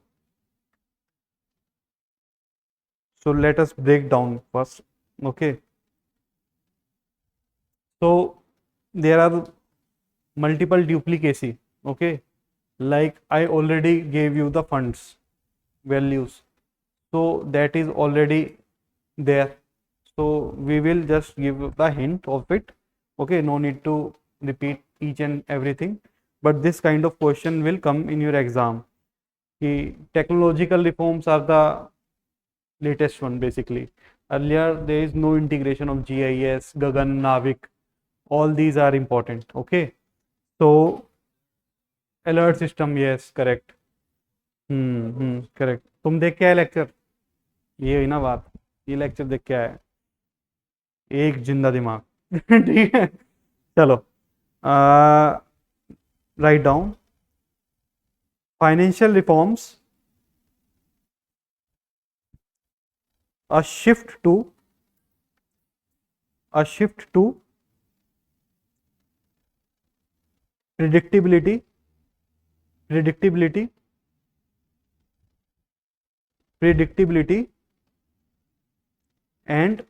So let us break down first. Okay, so there are multiple duplicacy. Okay, like I already gave you the funds values, so that is already there. So we will just give the hint of it. Okay, no need to repeat each and everything, but this kind of question will come in your exam. The technological reforms are the latest one basically. Earlier there is no integration of GIS, Gagan, Navik. All these are important. Okay, so alert system, yes, correct. Correct. तुम देख के आए lecture, ये हुई ना बात, ये lecture देख के आए, एक जिंदा दिमाग। ठीक है, चलो write down, financial reforms, a shift to a shift to predictability predictability predictability and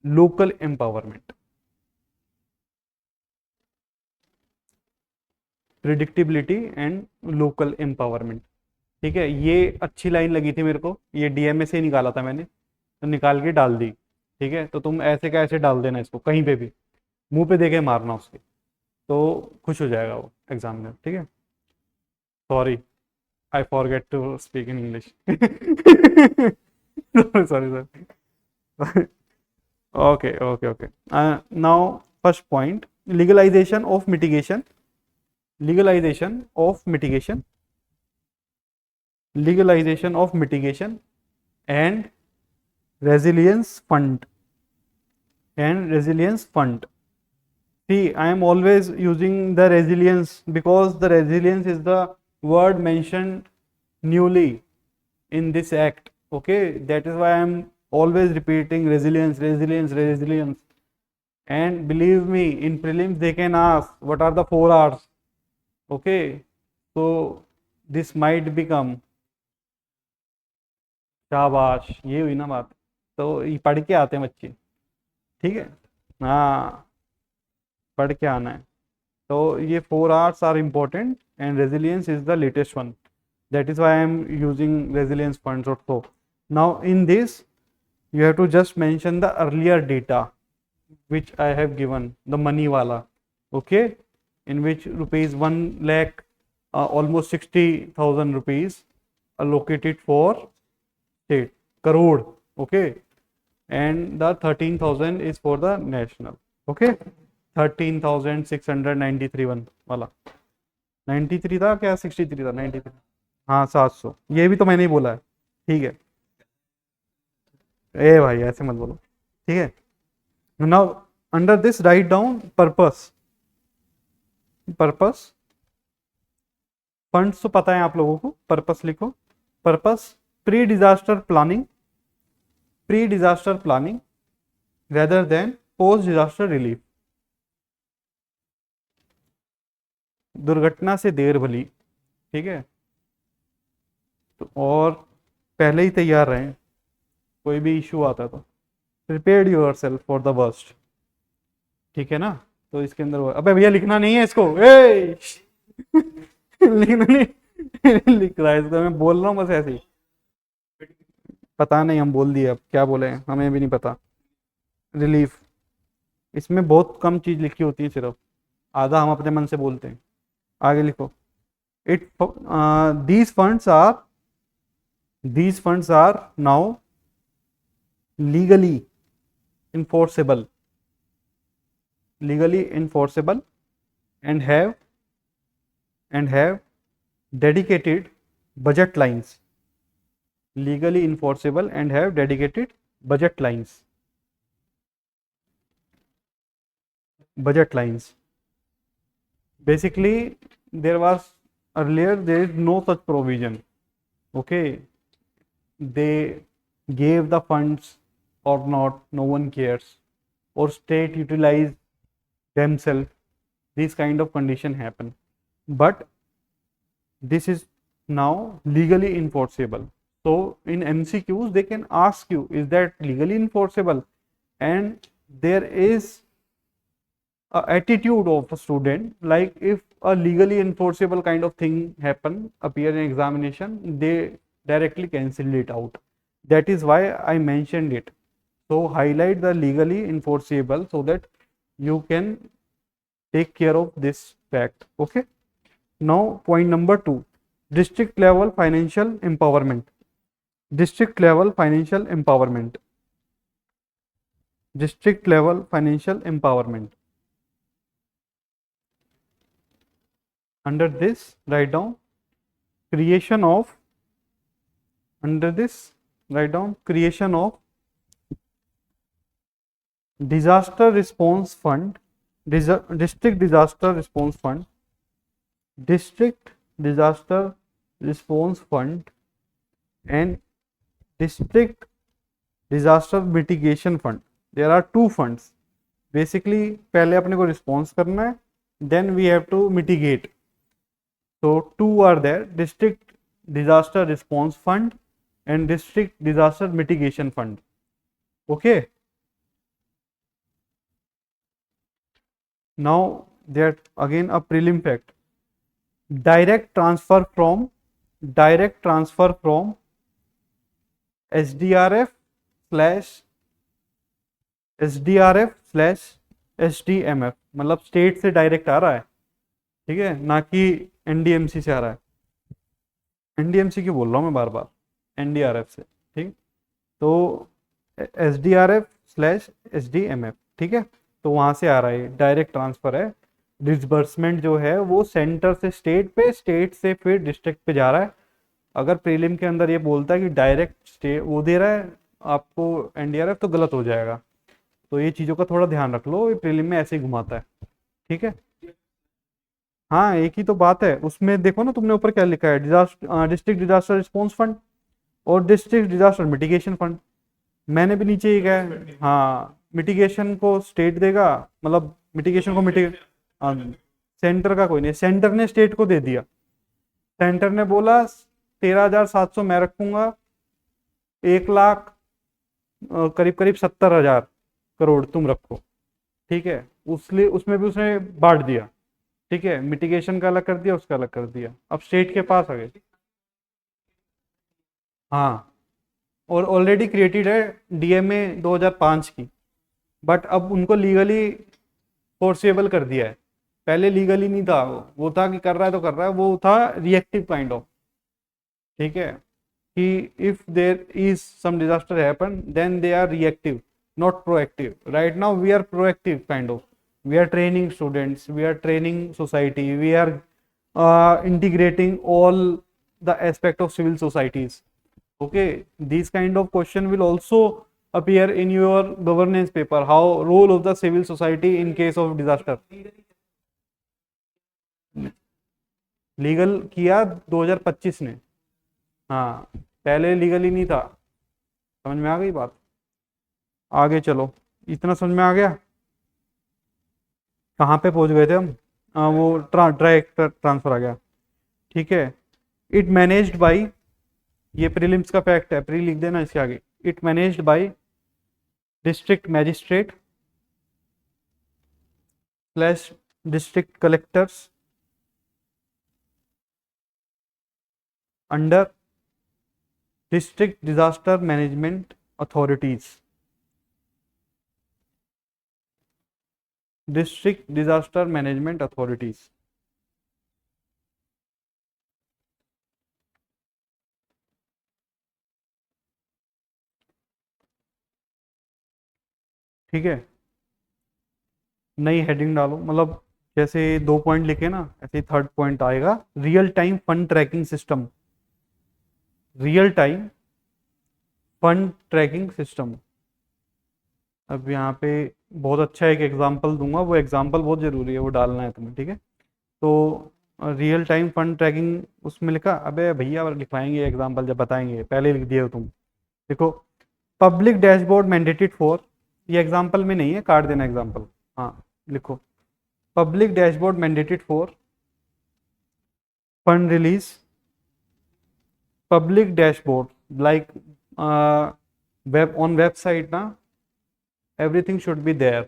local empowerment। Predictability and local empowerment. ठीक है, ये अच्छी लाइन लगी थी मेरे को, ये डीएमए से ही निकाला था मैंने, तो निकाल के डाल दी। ठीक है, तो तुम ऐसे का ऐसे डाल देना इसको, कहीं पे भी मुंह पे देके मारना उसके, तो खुश हो जाएगा वो एग्जाम में। ठीक है, sorry, I forget to speak in English. Sorry sir. Okay okay okay, now first point, legalization of mitigation legalization of mitigation legalization of mitigation and resilience fund See, I am always using the resilience because the resilience is the word mentioned newly in this act. Okay, that is why I am always repeating resilience. And believe me, in prelims they can ask what are the 4 R's. Okay, so this might become, शाबाश, ये हुई ना बात। तो ये पढ़ के आते हैं बच्चे, ठीक है, हाँ, पढ़ के आना है। तो ये 4 R's are important and resilience is the latest one, that is why I am using resilience funds also. Now in this you have to just mention the earlier data which I have given, the money wala, okay, in which rupees 1 lakh, almost 60,000 rupees allocated for state, crore, okay, and the 13,000 is for the national, okay, 13,693 one वाला, 93 था क्या, 63 था, 93, हाँ 700, ये भी तो मैंने ही बोला है। ठीक है, ए भाई ऐसे मत बोलो, ठीक है। Now under this write down purpose funds तो पता है आप लोगों को, पर्पस लिखो, purpose pre disaster planning rather than post disaster relief. दुर्घटना से देर भली, ठीक है, तो और पहले ही तैयार रहें, कोई भी इशू आता है तो prepare your self for the worst, ठीक है ना। तो इसके अंदर अबे भैया लिखना नहीं है इसको, ए लिखना नहीं लिख रहा है इसको, मैं बोल रहा हूँ बस ऐसे ही। पता नहीं, हम बोल दिए, अब क्या बोले हमें भी नहीं पता। रिलीफ, इसमें बहुत कम चीज लिखी होती है, सिर्फ आधा हम अपने मन से बोलते हैं। आगे लिखो, it these funds are now legally enforceable and have dedicated budget lines, legally enforceable and have dedicated budget lines. Basically earlier there is no such provision, okay, they gave the funds or not, no one cares, or state utilize themselves, these kind of condition happen, but this is now legally enforceable. So in MCQs they can ask you, is that legally enforceable? And there is a attitude of a student, like if a legally enforceable kind of thing happen, appear in examination, they directly cancel it out. That is why I mentioned it. So highlight the legally enforceable so that you can take care of this fact. Okay. Now point number 2, district level financial empowerment. District level financial empowerment. District level financial empowerment. Under this write down creation of, under this write down creation of disaster response fund, district disaster response fund, district disaster response fund and district disaster mitigation fund. There are two funds. Basically पहले अपने को response करना है, then we have to mitigate. So two are there, district disaster response fund and district disaster mitigation fund. Okay. Now there again a prelim fact, direct transfer from SDRF slash SDMF, मतलब state से direct आ रहा है, ठीक है, ना कि NDMC से आ रहा है। एनडीएमसी क्यों बोल रहा हूँ मैं बार बार, एनडीआरएफ से, ठीक। तो एसडीआरएफ स्लैश एसडीएमएफ, ठीक है, तो वहां से आ रहा है, डायरेक्ट ट्रांसफर है। डिसबर्समेंट जो है वो सेंटर से स्टेट पे, स्टेट से फिर डिस्ट्रिक्ट पे जा रहा है। अगर प्रीलिम के अंदर ये बोलता है कि डायरेक्ट स्टेट वो दे रहा है आपको एनडीआरएफ, तो गलत हो जाएगा। तो ये चीज़ों का थोड़ा ध्यान रख लो, ये प्रीलिम में ऐसे ही घुमाता है, ठीक है। हाँ एक ही तो बात है, उसमें देखो ना तुमने ऊपर क्या लिखा है, डिस्ट्रिक्ट डिजास्टर रिस्पॉन्स फंड और डिस्ट्रिक्ट डिजास्टर मिटिगेशन फंड। मैंने भी नीचे ही कहा है, हाँ मिटिगेशन को स्टेट देगा, मतलब मिटिगेशन को सेंटर का कोई नहीं, सेंटर ने स्टेट को दे दिया। सेंटर ने बोला 13,700 मैं रखूंगा, 1,00,000 करीब करीब 70,000 करोड़ तुम रखो, ठीक है, उसलिए उसमें भी उसने बांट दिया, ठीक है, मिटिगेशन का अलग कर दिया, उसका अलग कर दिया, अब स्टेट के पास आ गए। हाँ, और ऑलरेडी क्रिएटेड है डीएमए 2005 की, बट अब उनको लीगली फोर्सेबल कर दिया है। पहले लीगली नहीं था, वो था कि कर रहा है तो कर रहा है, वो था रिएक्टिव काइंड ऑफ, ठीक है, कि if there is some disaster happen then they are reactive, not proactive. Right now we are proactive kind of, we are training students, we are training society, we are integrating all the aspect of civil societies. Okay, these kind of question will also appear in your governance paper, how role of the civil society in case of disaster. Legal किया 2025 ने, हाँ पहले legally नहीं था। समझ में आ गई बात? आगे चलो, इतना समझ में आ गया? कहाँ पे पहुंच गए थे हम? वो डायरेक्ट ट्रांसफर आ गया, ठीक है। इट मैनेज्ड बाई, ये प्रीलिम्स का फैक्ट है, प्री लिख देना इसके आगे, it managed by district magistrate slash district collectors under district disaster management authorities. District disaster management authorities. ठीक है, नई हेडिंग डालो, मतलब जैसे 2 पॉइंट लिखे ना ऐसे ही थर्ड पॉइंट आएगा, real time fund tracking system. Real time fund tracking system. अब यहाँ पे बहुत अच्छा एक एग्जांपल दूंगा, वो एग्जांपल बहुत ज़रूरी है, वो डालना है तुम्हें, ठीक है। तो रियल टाइम फंड ट्रैकिंग उसमें लिखा, अबे भैया लिखवाएंगे एग्जांपल जब बताएंगे, पहले लिख दिए हो तुम। देखो, पब्लिक डैशबोर्ड मैंडेटेड फॉर, ये एग्जांपल में नहीं है, काट देना एग्जांपल। हाँ लिखो, public dashboard mandated for fund release. Public dashboard like web, on website ना, everything should be there,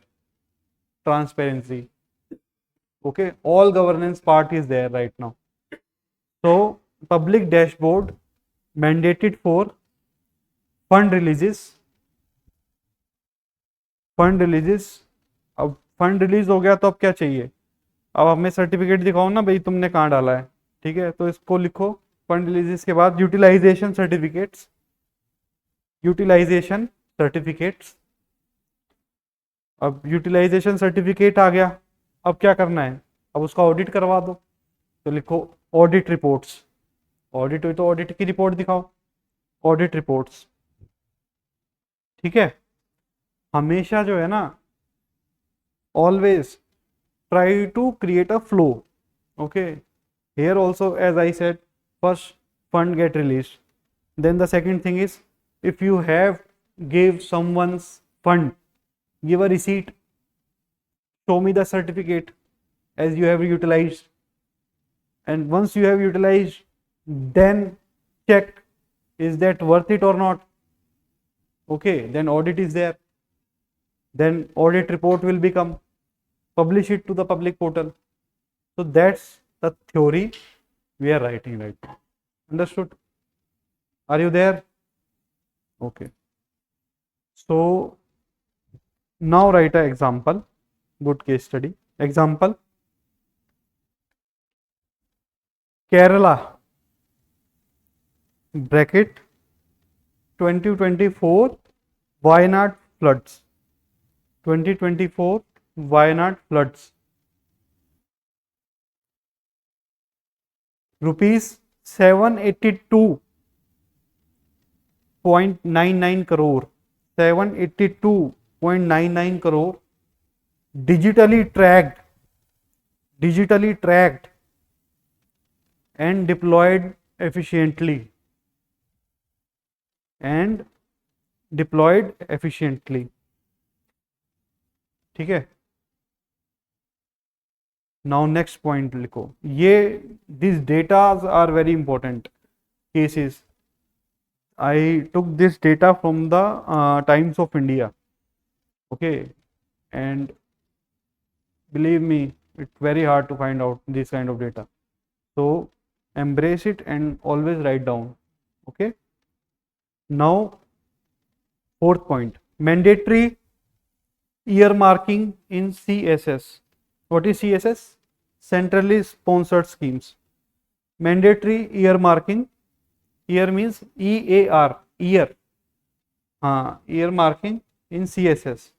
transparency, okay, all governance part is there right now. So public dashboard mandated for fund releases, fund releases. अब fund release हो गया तो अब क्या चाहिए, अब हमें सर्टिफिकेट दिखाओ ना भाई तुमने कहाँ डाला है, ठीक है। तो इसको लिखो, फंड रिलीजेस के बाद यूटिलाइजेशन सर्टिफिकेट्स, यूटिलाइजेशन सर्टिफिकेट्स। अब यूटिलाइजेशन सर्टिफिकेट आ गया, अब क्या करना है, अब उसका ऑडिट करवा दो। तो लिखो ऑडिट रिपोर्ट्स, ऑडिट हुई तो ऑडिट की रिपोर्ट दिखाओ, ऑडिट रिपोर्ट्स, ठीक है। हमेशा जो है ना, always try to create a flow, okay. Here also as I said, first fund get release, then the second thing is, if you have give someone's fund, give a receipt, show me the certificate as you have utilized, and once you have utilized, then check is that worth it or not, okay, then audit is there, then audit report will become, publish it to the public portal. So that's the theory we are writing right now. Understood? Are you there? Okay, so now write an example, good case study example. Kerala bracket 2024 Wayanad floods, 2024 Wayanad floods, rupees 782.99 crore, 782.99 crore digitally tracked and deployed efficiently, ठीक है। Now next point लिखो, ये this datas are very important cases, I took this data from the Times of India, okay, and believe me, it's very hard to find out this kind of data, so embrace it and always write down, okay. Now fourth point, mandatory earmarking in CSS. What is CSS? Centrally sponsored schemes. Mandatory earmarking, ear means EAR, ear, earmarking in CSS.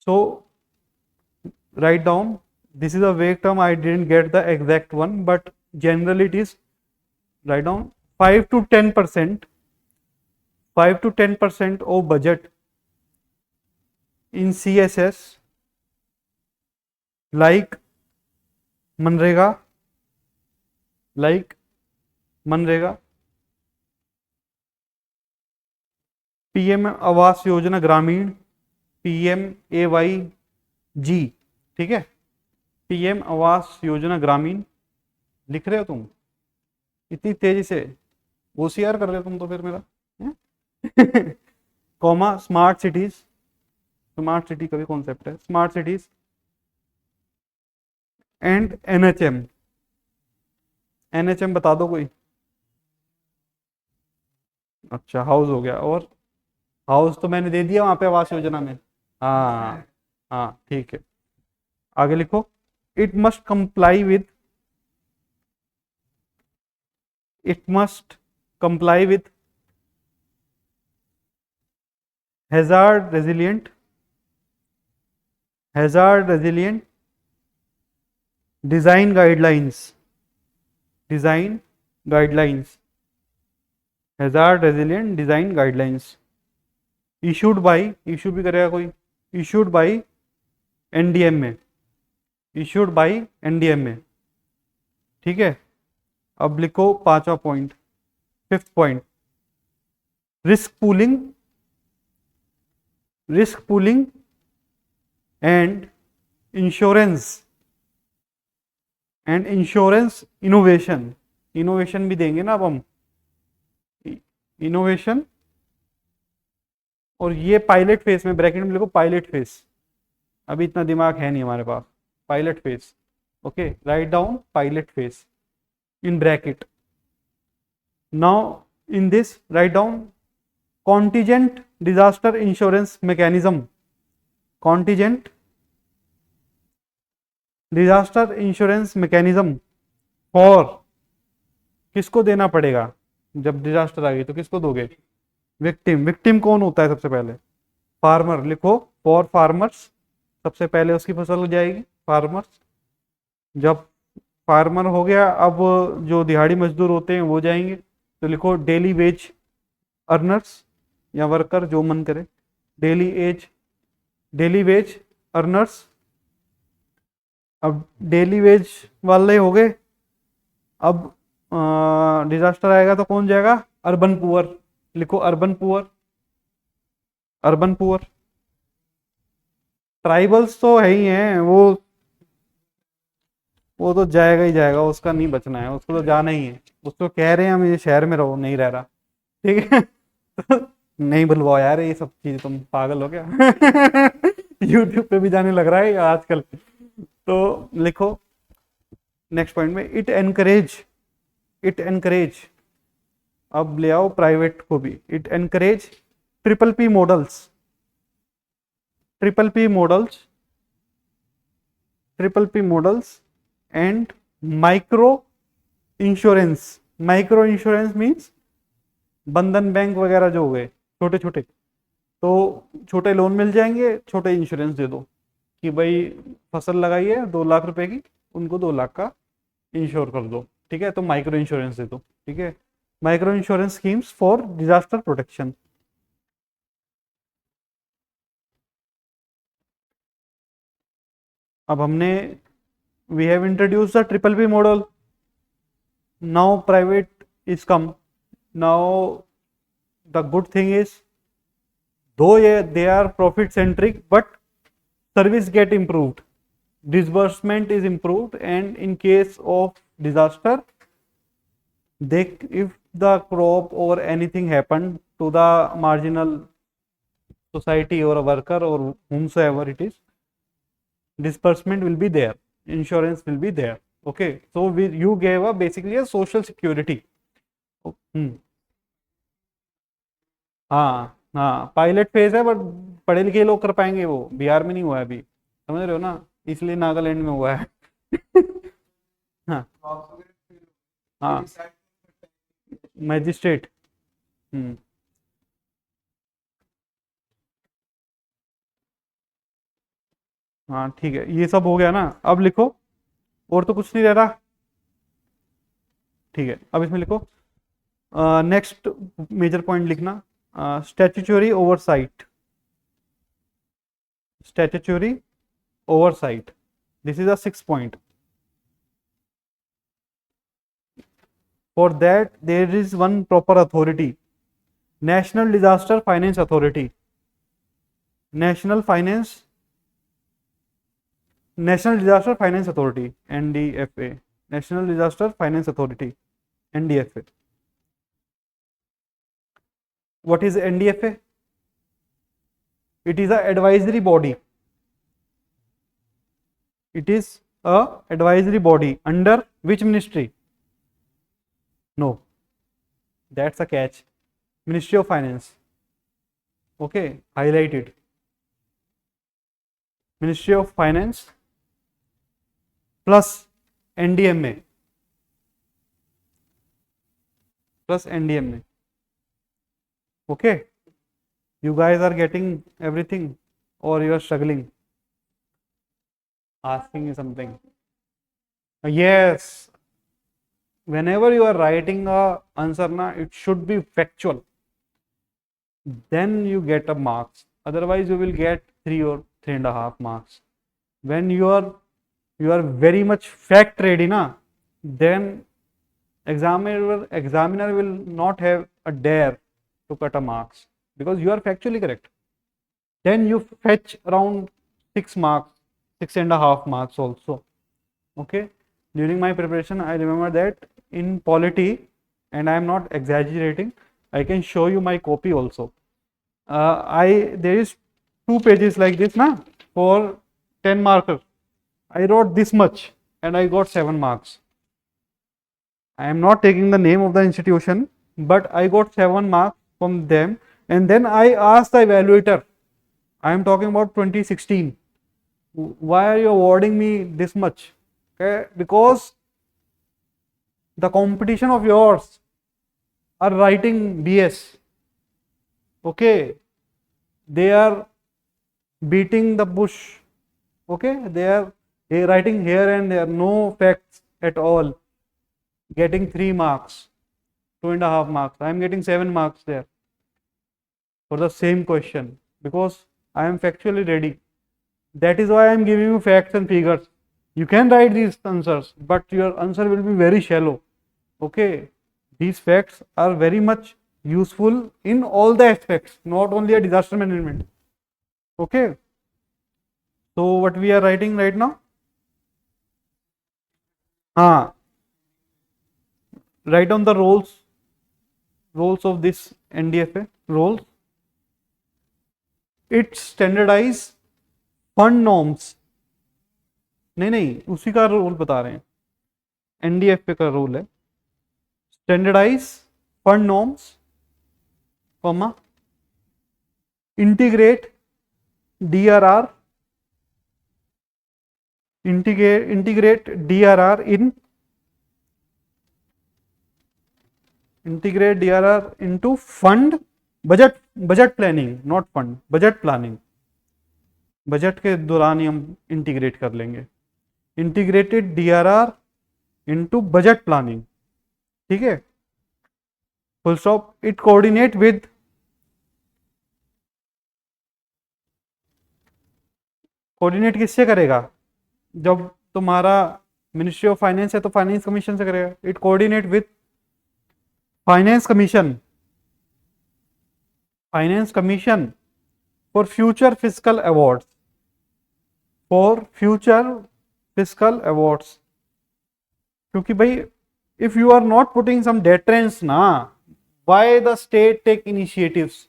So write down, this is a vague term, I didn't get the exact one, but generally it is, write down 5 to 10%, 5 to 10% of budget in CSS like MNREGA, PM Awas Yojana ग्रामीण, PMAYG, ठीक है, PM Awas Yojana ग्रामीण। लिख रहे हो तुम इतनी तेजी से? OCR कर रहे हो तुम तो फिर मेरा comma smart cities, smart city का भी कॉन्सेप्ट है, smart cities and NHM। NHM बता दो कोई। अच्छा हाउस हो गया, और हाउस तो मैंने दे दिया वहां पे आवास योजना में। हाँ हाँ ठीक है, आगे लिखो। It must comply with, it must comply with hazard resilient, hazard resilient design guidelines, design guidelines, hazard resilient design guidelines issued by, issue भी करेगा कोई, इशूड बाई NDM में, इशूड बाई NDM में, ठीक है। अब लिखो पांचवा point, fifth point, risk pooling, risk pooling and insurance, and insurance innovation, innovation भी देंगे ना अब हम, इनोवेशन। और ये पायलट फेज में ब्रैकेट में लिखो पायलट फेज, अभी इतना दिमाग है नहीं हमारे पास, pilot phase, okay write down pilot phase in bracket. Now in this write down contingent disaster insurance mechanism, contingent disaster insurance mechanism for, किसको देना पड़ेगा जब डिजास्टर आ गई तो किसको दोगे, विक्टिम। विक्टिम कौन होता है सबसे पहले, फार्मर, लिखो फॉर फार्मर्स, सबसे पहले उसकी फसल हो जाएगी फार्मर्स। जब फार्मर हो गया, अब जो दिहाड़ी मजदूर होते हैं वो जाएंगे, तो लिखो डेली वेज अर्नर्स या वर्कर जो मन करे, daily as, daily wage earners. अब डेली वेज वाले हो गए, अब डिजास्टर आएगा तो कौन जाएगा, अर्बन पुअर, लिखो urban poor, urban poor. Tribals तो है ही हैं, वो तो जाएगा ही जाएगा, उसका नहीं बचना है, उसको तो जाना ही है, उसको कह रहे हैं हम ये शहर में रहो, नहीं रह रहा, ठीक है नहीं बुलवाओ यार, ये सब चीज तुम पागल हो क्या यूट्यूब पे भी जाने लग रहा है आजकल। तो लिखो नेक्स्ट पॉइंट में, इट एनकरेज, इट एनकरेज, अब ले आओ प्राइवेट को भी, it encourage triple P models, triple P models, triple P models and micro insurance, micro insurance means बंधन बैंक वगैरह जो हो गए छोटे छोटे, तो छोटे लोन मिल जाएंगे, छोटे इंश्योरेंस दे दो कि भाई फसल लगाई है 2 लाख रुपए की, उनको 2 लाख का इंश्योर कर दो, ठीक है, तो माइक्रो इंश्योरेंस दे दो, ठीक है, micro insurance schemes for disaster protection. अब हमने, we have introduced the triple P model, now private is come, now the good thing is, though they are profit centric, but service get improved, disbursement is improved, and in case of disaster, they, if the crop or anything happened to the marginal society or a worker or whomsoever it is, disbursement will be there, insurance will be there, okay, so you gave a basically a social security। हाँ हाँ pilot phase है, but पढ़े लिखे लोग कर पाएंगे, वो बिहार में नहीं हुआ है अभी, समझ रहे हो ना, इसलिए नागालैंड में हुआ है हाँ हाँ मैजिस्ट्रेट। हम्म हाँ ठीक है, ये सब हो गया ना, अब लिखो, और तो कुछ नहीं रह रहा, ठीक है, अब इसमें लिखो नेक्स्ट मेजर पॉइंट लिखना, statutory oversight, statutory oversight, this is a 6 point, for that there is one proper authority, national disaster finance authority, national finance, national disaster finance authority, NDFA, national disaster finance authority, NDFA, What is NDFA? It is a advisory body. It is a advisory body under which ministry? No, that's a catch. Ministry of Finance. Okay, highlight it. Ministry of Finance plus NDMA. Plus NDMA. Okay, you guys are getting everything or you are struggling? Asking you something. Yes, whenever you are writing a answer na, it should be factual. Then you get a marks. Otherwise, you will get 3 or 3.5 marks. When you are very much fact ready na, then examiner will not have a dare to cut a marks because you are factually correct. Then you fetch around 6 marks, 6.5 marks also. Okay, during my preparation I remember that in polity, and I am not exaggerating, I can show you my copy also. There is 2 pages like this na, for 10 marker. I wrote this much and I got 7 marks. I am not taking the name of the institution, but I got 7 marks from them. And then I asked the evaluator, I am talking about 2016, why are you awarding me this much? Okay, because the competition of yours are writing BS. Okay, they are beating the bush. Okay, they are writing here and there, no facts at all, getting 3 marks, 2.5 marks. I am getting 7 marks there for the same question because I am factually ready. That is why I am giving you facts and figures. You can write these answers, but your answer will be very shallow. Okay, these facts are very much useful in all the aspects, not only a disaster management. Okay, so what we are writing right now? Write down the roles of this NDFA roles. It standardize fund norms. नहीं उसी का role बता रहे हैं. NDFA का role है standardize fund norms, comma integrate DRR, integrate DRR into fund budget planning, not fund budget planning. Budget के दौरान ही हम इंटीग्रेट कर लेंगे. Integrated DRR into budget planning. ठीक है, full stop. It coordinate with coordinate किससे करेगा? जब तुम्हारा मिनिस्ट्री ऑफ फाइनेंस है तो फाइनेंस कमीशन से करेगा. It coordinate with finance commission for future fiscal awards. क्योंकि भाई if you are not putting some deterrence na, why the state take initiatives?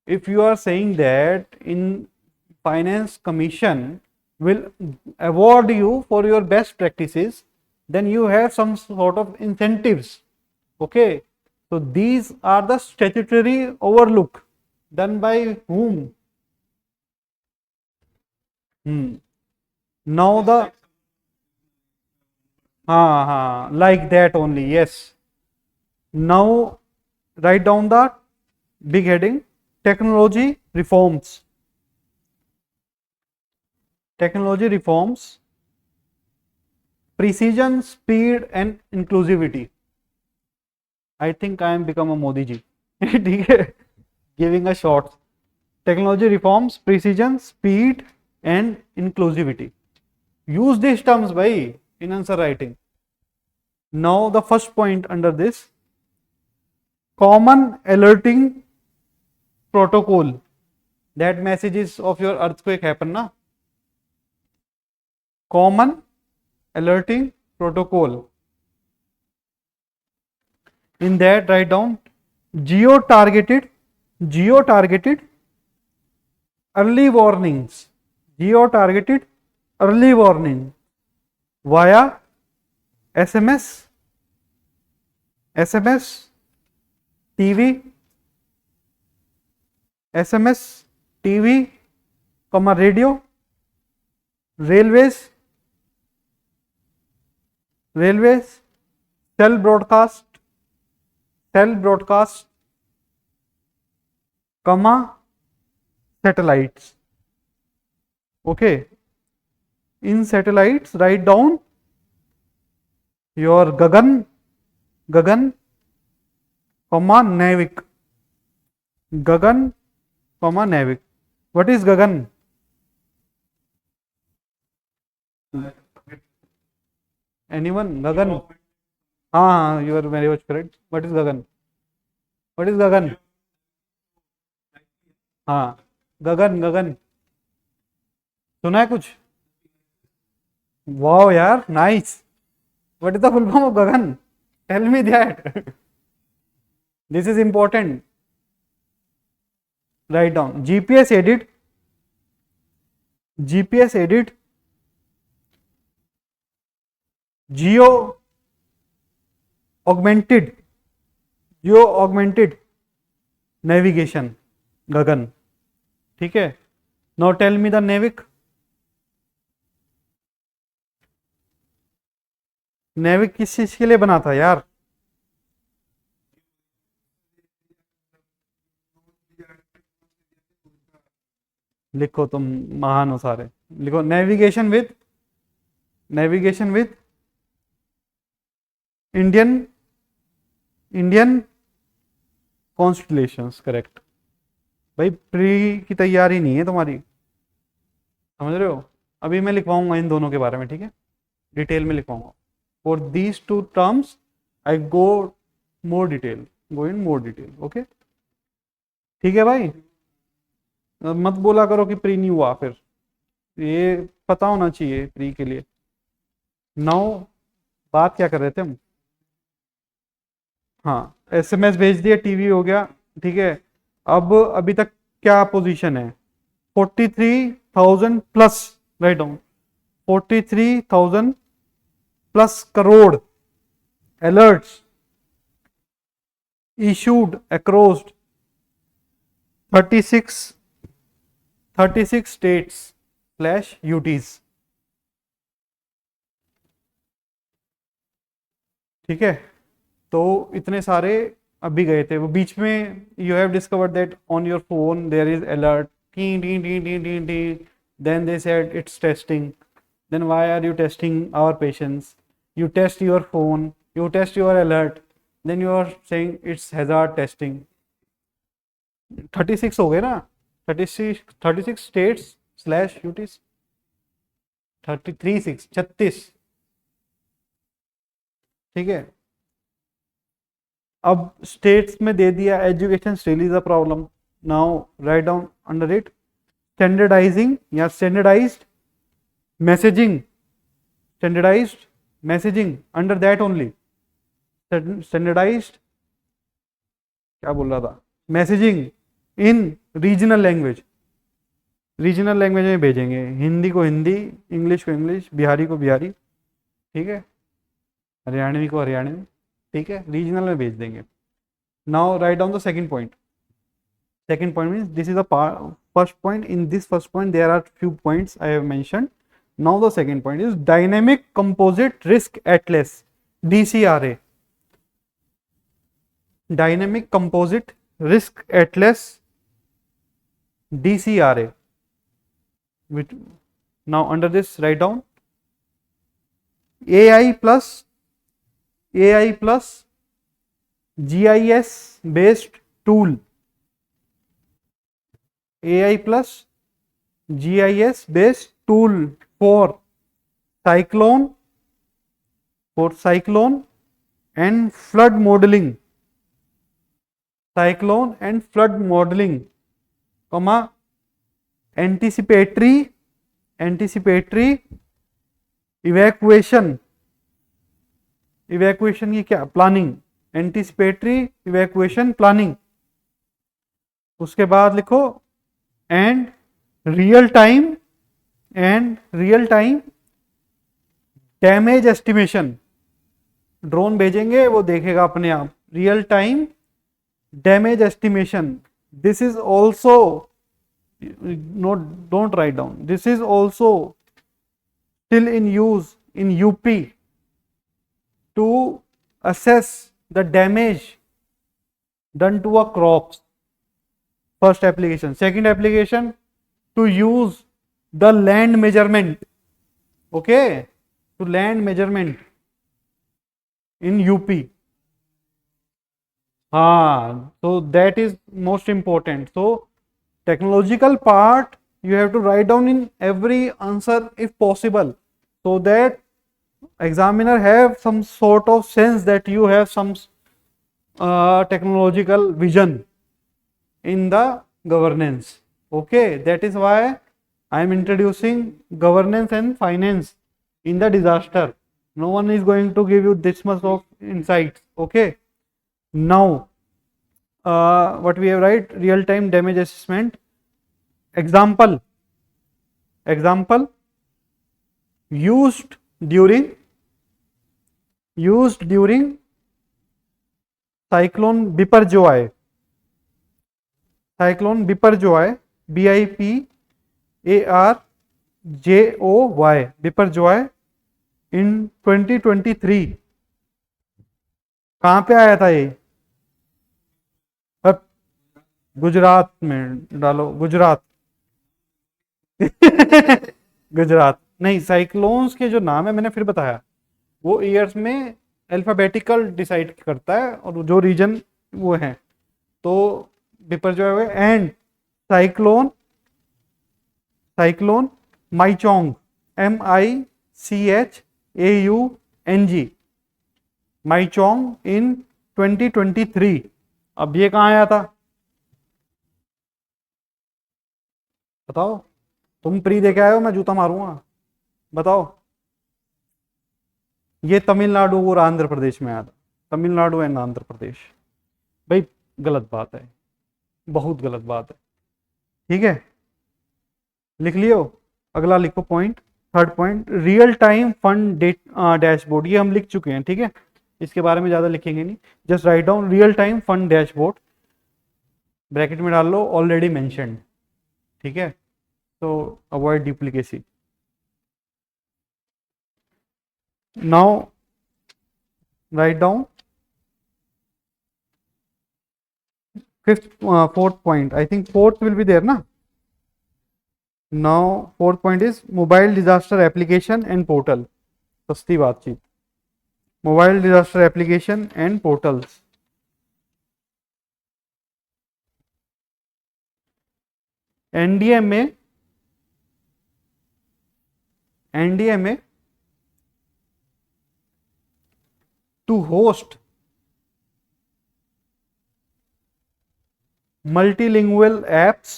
If you are saying that in finance commission will award you for your best practices, then you have some sort of incentives. Okay, so these are the statutory overlook done by whom? Now the like that only. Yes, now write down the big heading: technology reforms, precision, speed and inclusivity. I think I am become a Modi ji. ठीक है, giving a short. Technology reforms, precision, speed and inclusivity. Use these terms by in answer writing. Now the first point under this: common alerting protocol. That messages of your earthquake happen na. Common alerting protocol. In that write down geo targeted early warnings, geo targeted early warning via SMS, TV, SMS, TV, radio, railways, cell broadcast, satellites. Okay, in satellites write down your Gagan, NavIC, NavIC. What is Gagan? Anyone? Gagan, हाँ, you are very much correct. What is Gagan? हाँ, गगन सुना है कुछ? Wow यार, nice. What is the full form of Gagan? Tell me that. This is important. Write down. GPS edit, Jio augmented navigation, Gagan. ठीक है. Now tell me the NavIC. किस चीज के लिए बना था यार? लिखो, तुम महान हो सारे. लिखो navigation with Indian constellations. Correct. भाई प्री की तैयारी नहीं है तुम्हारी, समझ रहे हो? अभी मैं लिखवाऊंगा इन दोनों के बारे में, ठीक है, डिटेल में लिखवाऊंगा. For these two terms I go in more detail. Okay, ठीक है भाई. मत बोला करो कि प्री नहीं हुआ, फिर ये पता होना चाहिए प्री के लिए. नाउ बात क्या कर रहे थे हम? हाँ, एसएमएस भेज दिया, टीवी हो गया, ठीक है. अब अभी तक क्या पोजीशन है? 43,000 plus. Write down. 43,000 plus crore alerts issued across 36 states/UTs. ठीक है. तो इतने सारे अभी गए थे. वो बीच में you have discovered that on your phone there is alert, then they said it's testing. Then why are you testing our patients? You test your phone, you test your alert, then you are saying it's hazard testing. 36 हो गए ना, 36 states/UTs. 36. ठीक है. अब states में दे दिया education still is a problem. Now write down under it standardising या standardised messaging under that only. Standardised क्या बोल रहा था? मैसेजिंग इन रीजनल लैंग्वेज में भेजेंगे. हिंदी को हिंदी, इंग्लिश को इंग्लिश, बिहारी को बिहारी, ठीक है, हरियाणवी को हरियाणवी, ठीक है, रीजनल में भेज देंगे. Now write down the second point. Means this is the first point. In this first point there are few points I have mentioned. Now the second point is dynamic composite risk atlas, DCRA. Dynamic composite risk atlas, DCRA. Now under this write down AI plus GIS based tool. AI plus GIS based tool for cyclone and flood modeling. Anticipatory evacuation की क्या planning, anticipatory evacuation planning. उसके बाद लिखो and real time damage estimation. Drone भेजेंगे वो देखेगा अपने आप। Real time damage estimation, this is also note, don't write down, this is also still in use in UP to assess the damage done to a crops. First application. Second application, to use the land measurement. Okay, to land measurement in UP. So that is most important. So technological part you have to write down in every answer if possible, so that examiner have some sort of sense that you have some technological vision in the governance. Okay, that is why I am introducing governance and finance in the disaster. No one is going to give you this much of insights. Okay, now what we have write, real time damage assessment. Example used during cyclone Biparjoy, BIPARJOY, Biparjoy in 2023। कहां पे आया था ये? अब गुजरात में डालो, गुजरात। गुजरात नहीं, cyclones के जो नाम है मैंने फिर बताया, वो ईयर्स में अल्फाबेटिकल डिसाइड करता है और जो रीजन वो है। तो बिपरजॉय एंड साइक्लोन माइचोंग, MICHAUNG, माइचोंग इन 2023। अब ये कहाँ आया था बताओ? तुम प्री देखे आए हो, मैं जूता मारूंगा। बताओ। ये तमिलनाडु और आंध्र प्रदेश में आया था, तमिलनाडु एंड आंध्र प्रदेश। भाई गलत बात है, बहुत गलत बात है। ठीक है, लिख लियो। अगला लिखो point, third point, real time fund dashboard. ये हम लिख चुके हैं, ठीक है, इसके बारे में ज्यादा लिखेंगे नहीं। Just write down real time fund dashboard, bracket में डाल लो ऑलरेडी मेंशन्ड। ठीक है, तो avoid duplicacy. Now write down fourth point. I think fourth will be there na. Now fourth point is mobile disaster application and portal. सस्ती बातचीत, mobile disaster application and portals. NDA में to host multilingual apps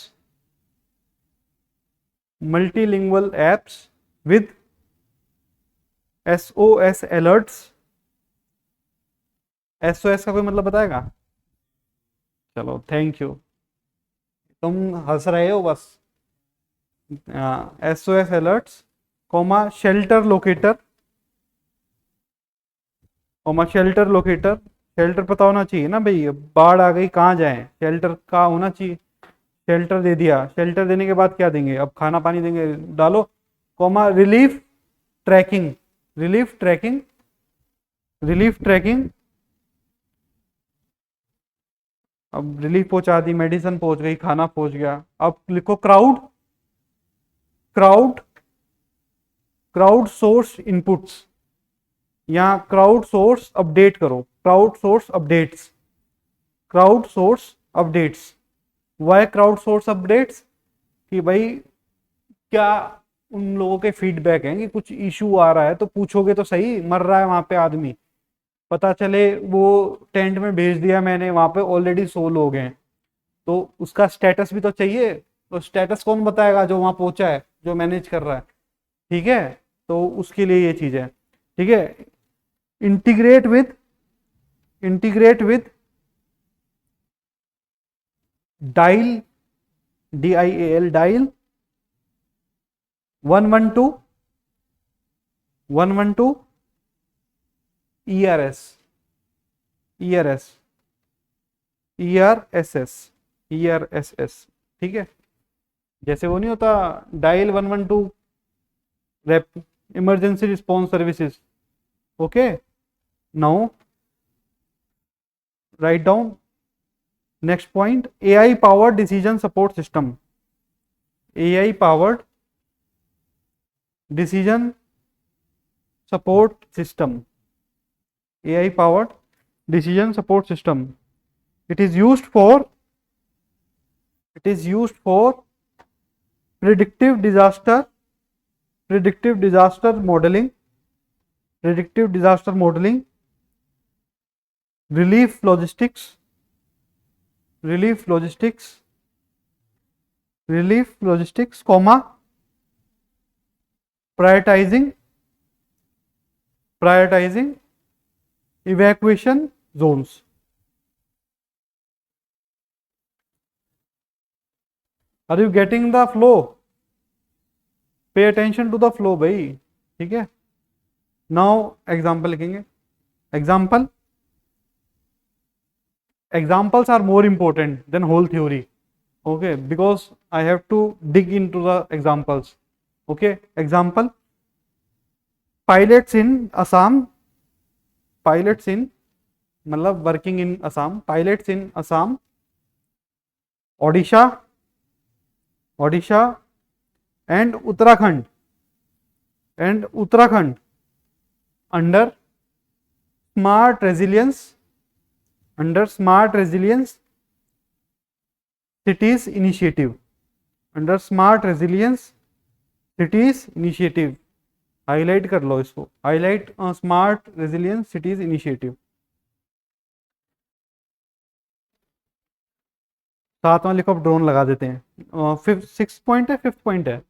with SOS alerts। SOS का कोई मतलब बताएगा? चलो thank you, तुम हंस रहे हो बस। SOS alerts, shelter locator, shelter पता होना चाहिए ना भाई, बाढ़ आ गई कहाँ जाए, शेल्टर का होना चाहिए। शेल्टर दे दिया, शेल्टर देने के बाद क्या देंगे? अब खाना पानी देंगे, डालो कॉमा रिलीफ ट्रैकिंग, अब रिलीफ पहुंचा दी, मेडिसिन पहुंच गई, खाना पहुंच गया। अब लिखो क्राउड सोर्स इनपुट्स, या क्राउड सोर्स अपडेट करो, crowd source updates. Why crowd source updates? कि भाई क्या उन लोगों के फीडबैक हैं कि कुछ इशू आ रहा है तो पूछोगे तो सही, मर रहा है वहां पे आदमी, पता चले वो टेंट में भेज दिया मैंने, वहां पे ऑलरेडी 100 लोग हैं, तो उसका स्टेटस भी तो चाहिए। तो स्टेटस कौन बताएगा? जो वहां पहुंचा है, जो मैनेज कर रहा है। ठीक है, तो उसके लिए ये चीज है। ठीक है, integrate with integrate with dial, DIAL, dial 112 ERS, ERSS, ठीक है। जैसे वो नहीं होता dial 112 rape emergency response services. Okay, now write down next point, AI powered decision support system. AI powered decision support system, AI powered decision support system. It is used for predictive disaster modeling, relief logistics, comma prioritizing evacuation zones. Are you getting the flow? Pay attention to the flow भाई, ठीक है। Now example लिखेंगे। Examples are more important than whole theory, okay, because I have to dig into the examples. Okay, example, pilots in Assam, मतलब working in Assam, pilots in Assam, Odisha and Uttarakhand under smart resilience cities initiative, highlight कर लो इसको, highlight smart resilience cities initiative. साथ में लिखो, drone लगा देते हैं। सिक्स पॉइंट है,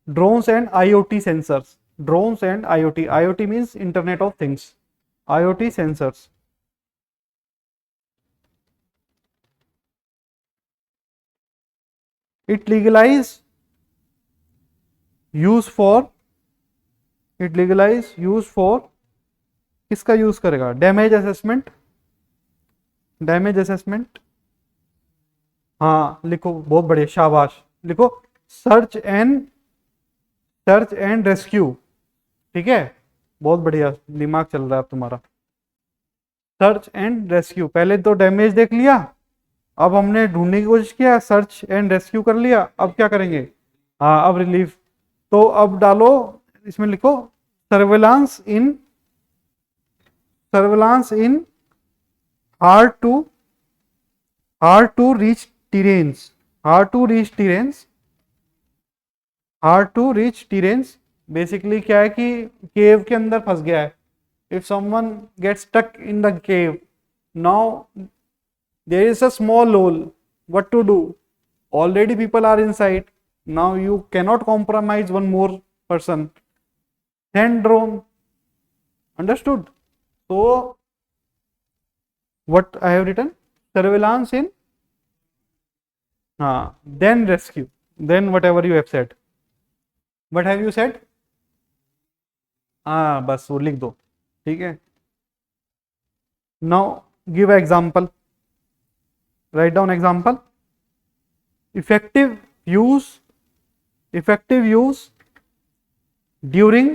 drones and IoT sensors, IoT means internet of things, IoT sensors. It legalise use for किसका यूज करेगा? डैमेज असेसमेंट, हाँ लिखो, बहुत बढ़िया, शाबाश, लिखो सर्च एंड रेस्क्यू, ठीक है, बहुत बढ़िया, दिमाग चल रहा है अब तुम्हारा। सर्च एंड रेस्क्यू, पहले तो डैमेज देख लिया, अब हमने ढूंढने की कोशिश किया, सर्च एंड रेस्क्यू कर लिया, अब क्या करेंगे? हाँ, अब रिलीफ। तो अब डालो, इसमें लिखो surveillance in hard to reach terrains, basically क्या है कि केव के अंदर फंस गया है। If someone gets stuck in the cave, now there is a small hole, what to do? Already people are inside, now you cannot compromise one more person, send drone, understood? So what I have written, surveillance in then rescue, then whatever you have said, what have you said? बस वो लिख दो, ठीक है। now give an example, write down example, effective use during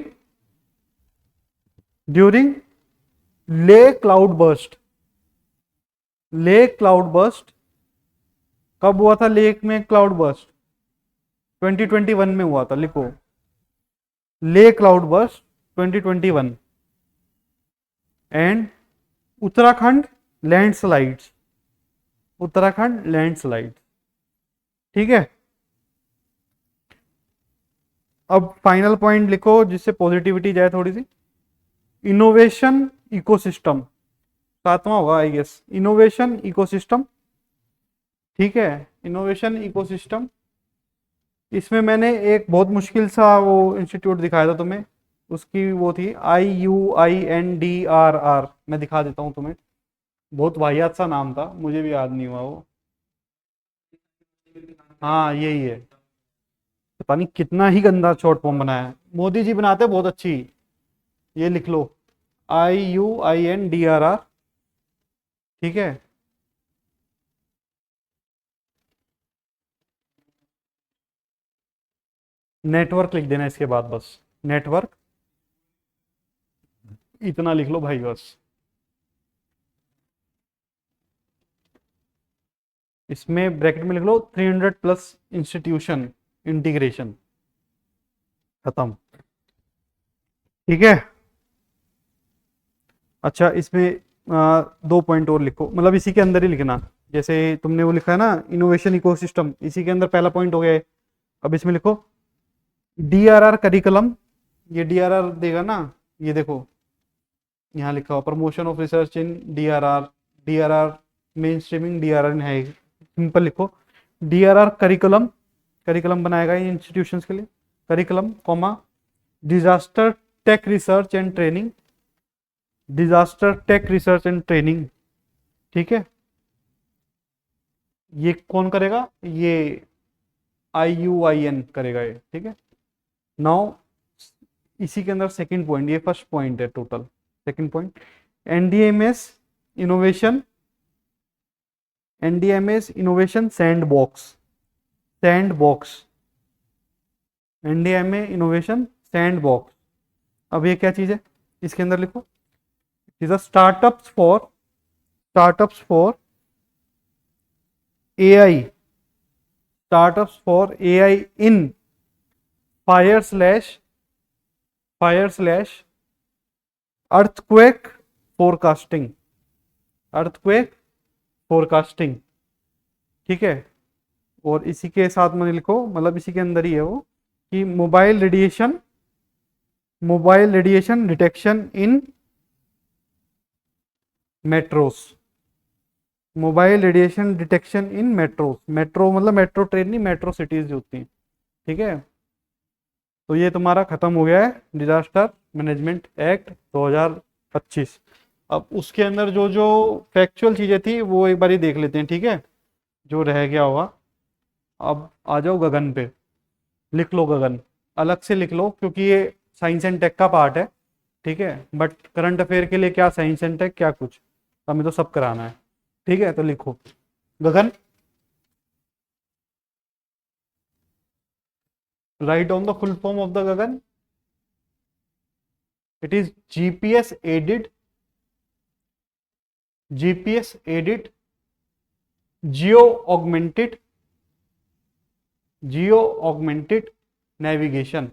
lake cloud burst। कब हुआ था lake में क्लाउड बर्स्ट? 2021 में हुआ था, लिखो lake cloud burst 2021। And Uttarakhand landslides, ठीक है। अब फाइनल पॉइंट लिखो जिससे पॉजिटिविटी जाए थोड़ी सी, इनोवेशन इकोसिस्टम, सातवां होगा आई गेस, इनोवेशन इकोसिस्टम, ठीक है, इनोवेशन इकोसिस्टम। इसमें मैंने एक बहुत मुश्किल सा वो इंस्टीट्यूट दिखाया था तुम्हें, उसकी वो थी IUINDRR, मैं दिखा देता हूँ तुम्हें, बहुत वाहियात सा नाम था, मुझे भी याद नहीं हुआ वो। हाँ यही है, पता नहीं कितना ही गंदा शॉर्ट फॉर्म बनाया है, मोदी जी बनाते हैं बहुत अच्छी। ये लिख लो, IUINDRR, ठीक है। नेटवर्क लिख देना इसके बाद बस, नेटवर्क, इतना लिख लो भाई बस। इसमें ब्रैकेट में लिख लो 300 प्लस इंस्टीट्यूशन इंटीग्रेशन, खत्म। ठीक है। अच्छा इसमें दो पॉइंट और लिखो, मतलब इसी के अंदर ही लिखना, जैसे तुमने वो लिखा है ना इनोवेशन इकोसिस्टम, इसी के अंदर पहला पॉइंट हो गया है। अब इसमें लिखो DRR करिकुलम, ये DRR देगा ना, ये देखो यहाँ लिखा हुआ promotion of research in DRR, DRR main streaming, DRR इन है, सिंपल लिखो DRR करिकुलम, करिकुलम बनाएगा ये इंस्टीट्यूशंस के लिए, curriculum comma disaster tech research and training, disaster tech research and training, ठीक है। ये कौन करेगा, ये IUIN करेगा ये, ठीक है। नाउ इसी के अंदर सेकंड पॉइंट, ये फर्स्ट पॉइंट है total, second point NDMS innovation, NDMS innovation sand box, sand box, NDMA innovation sand box. अब ये क्या चीज है, इसके अंदर लिखो is a startups for AI, startups for AI in fire slash earthquake forecasting, earthquake forecasting, ठीक है। और इसी के साथ में लिखो, मतलब इसी के अंदर ही है वो, कि मोबाइल रेडिएशन डिटेक्शन इन मेट्रोस, मोबाइल रेडिएशन डिटेक्शन इन मेट्रोस, मेट्रो मतलब मेट्रो ट्रेन नहीं, मेट्रो सिटीज जो होती हैं, ठीक है। तो ये तुम्हारा खत्म हो गया है डिजास्टर मैनेजमेंट एक्ट 2025। अब उसके अंदर जो जो फैक्चुअल चीजें थी वो एक बार ही देख लेते हैं, ठीक है, जो रह गया होगा। अब आ जाओ गगन पे, लिख लो गगन, अलग से लिख लो क्योंकि ये साइंस एंड टेक का पार्ट है, ठीक है। बट करंट अफेयर के लिए क्या साइंस एंड टेक क्या कुछ, हमें तो सब कराना है, ठीक है। तो लिखो GAGAN, write down the full form of the GAGAN, it is GPS aided geo augmented navigation,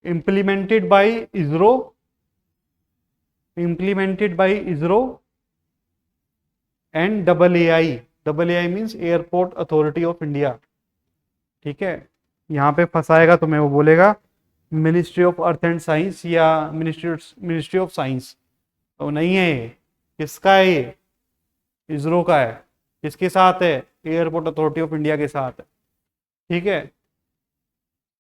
implemented by ISRO, and AAI means airport authority of India, ठीक है। यहाँ पे फंसाएगा तुम्हें, वो बोलेगा ministry of earth and science या मिनिस्ट्री ऑफ साइंस, तो नहीं है ये, किसका है ये, इसरो का है, किसके साथ है, एयरपोर्ट अथॉरिटी ऑफ इंडिया के साथ है, ठीक है।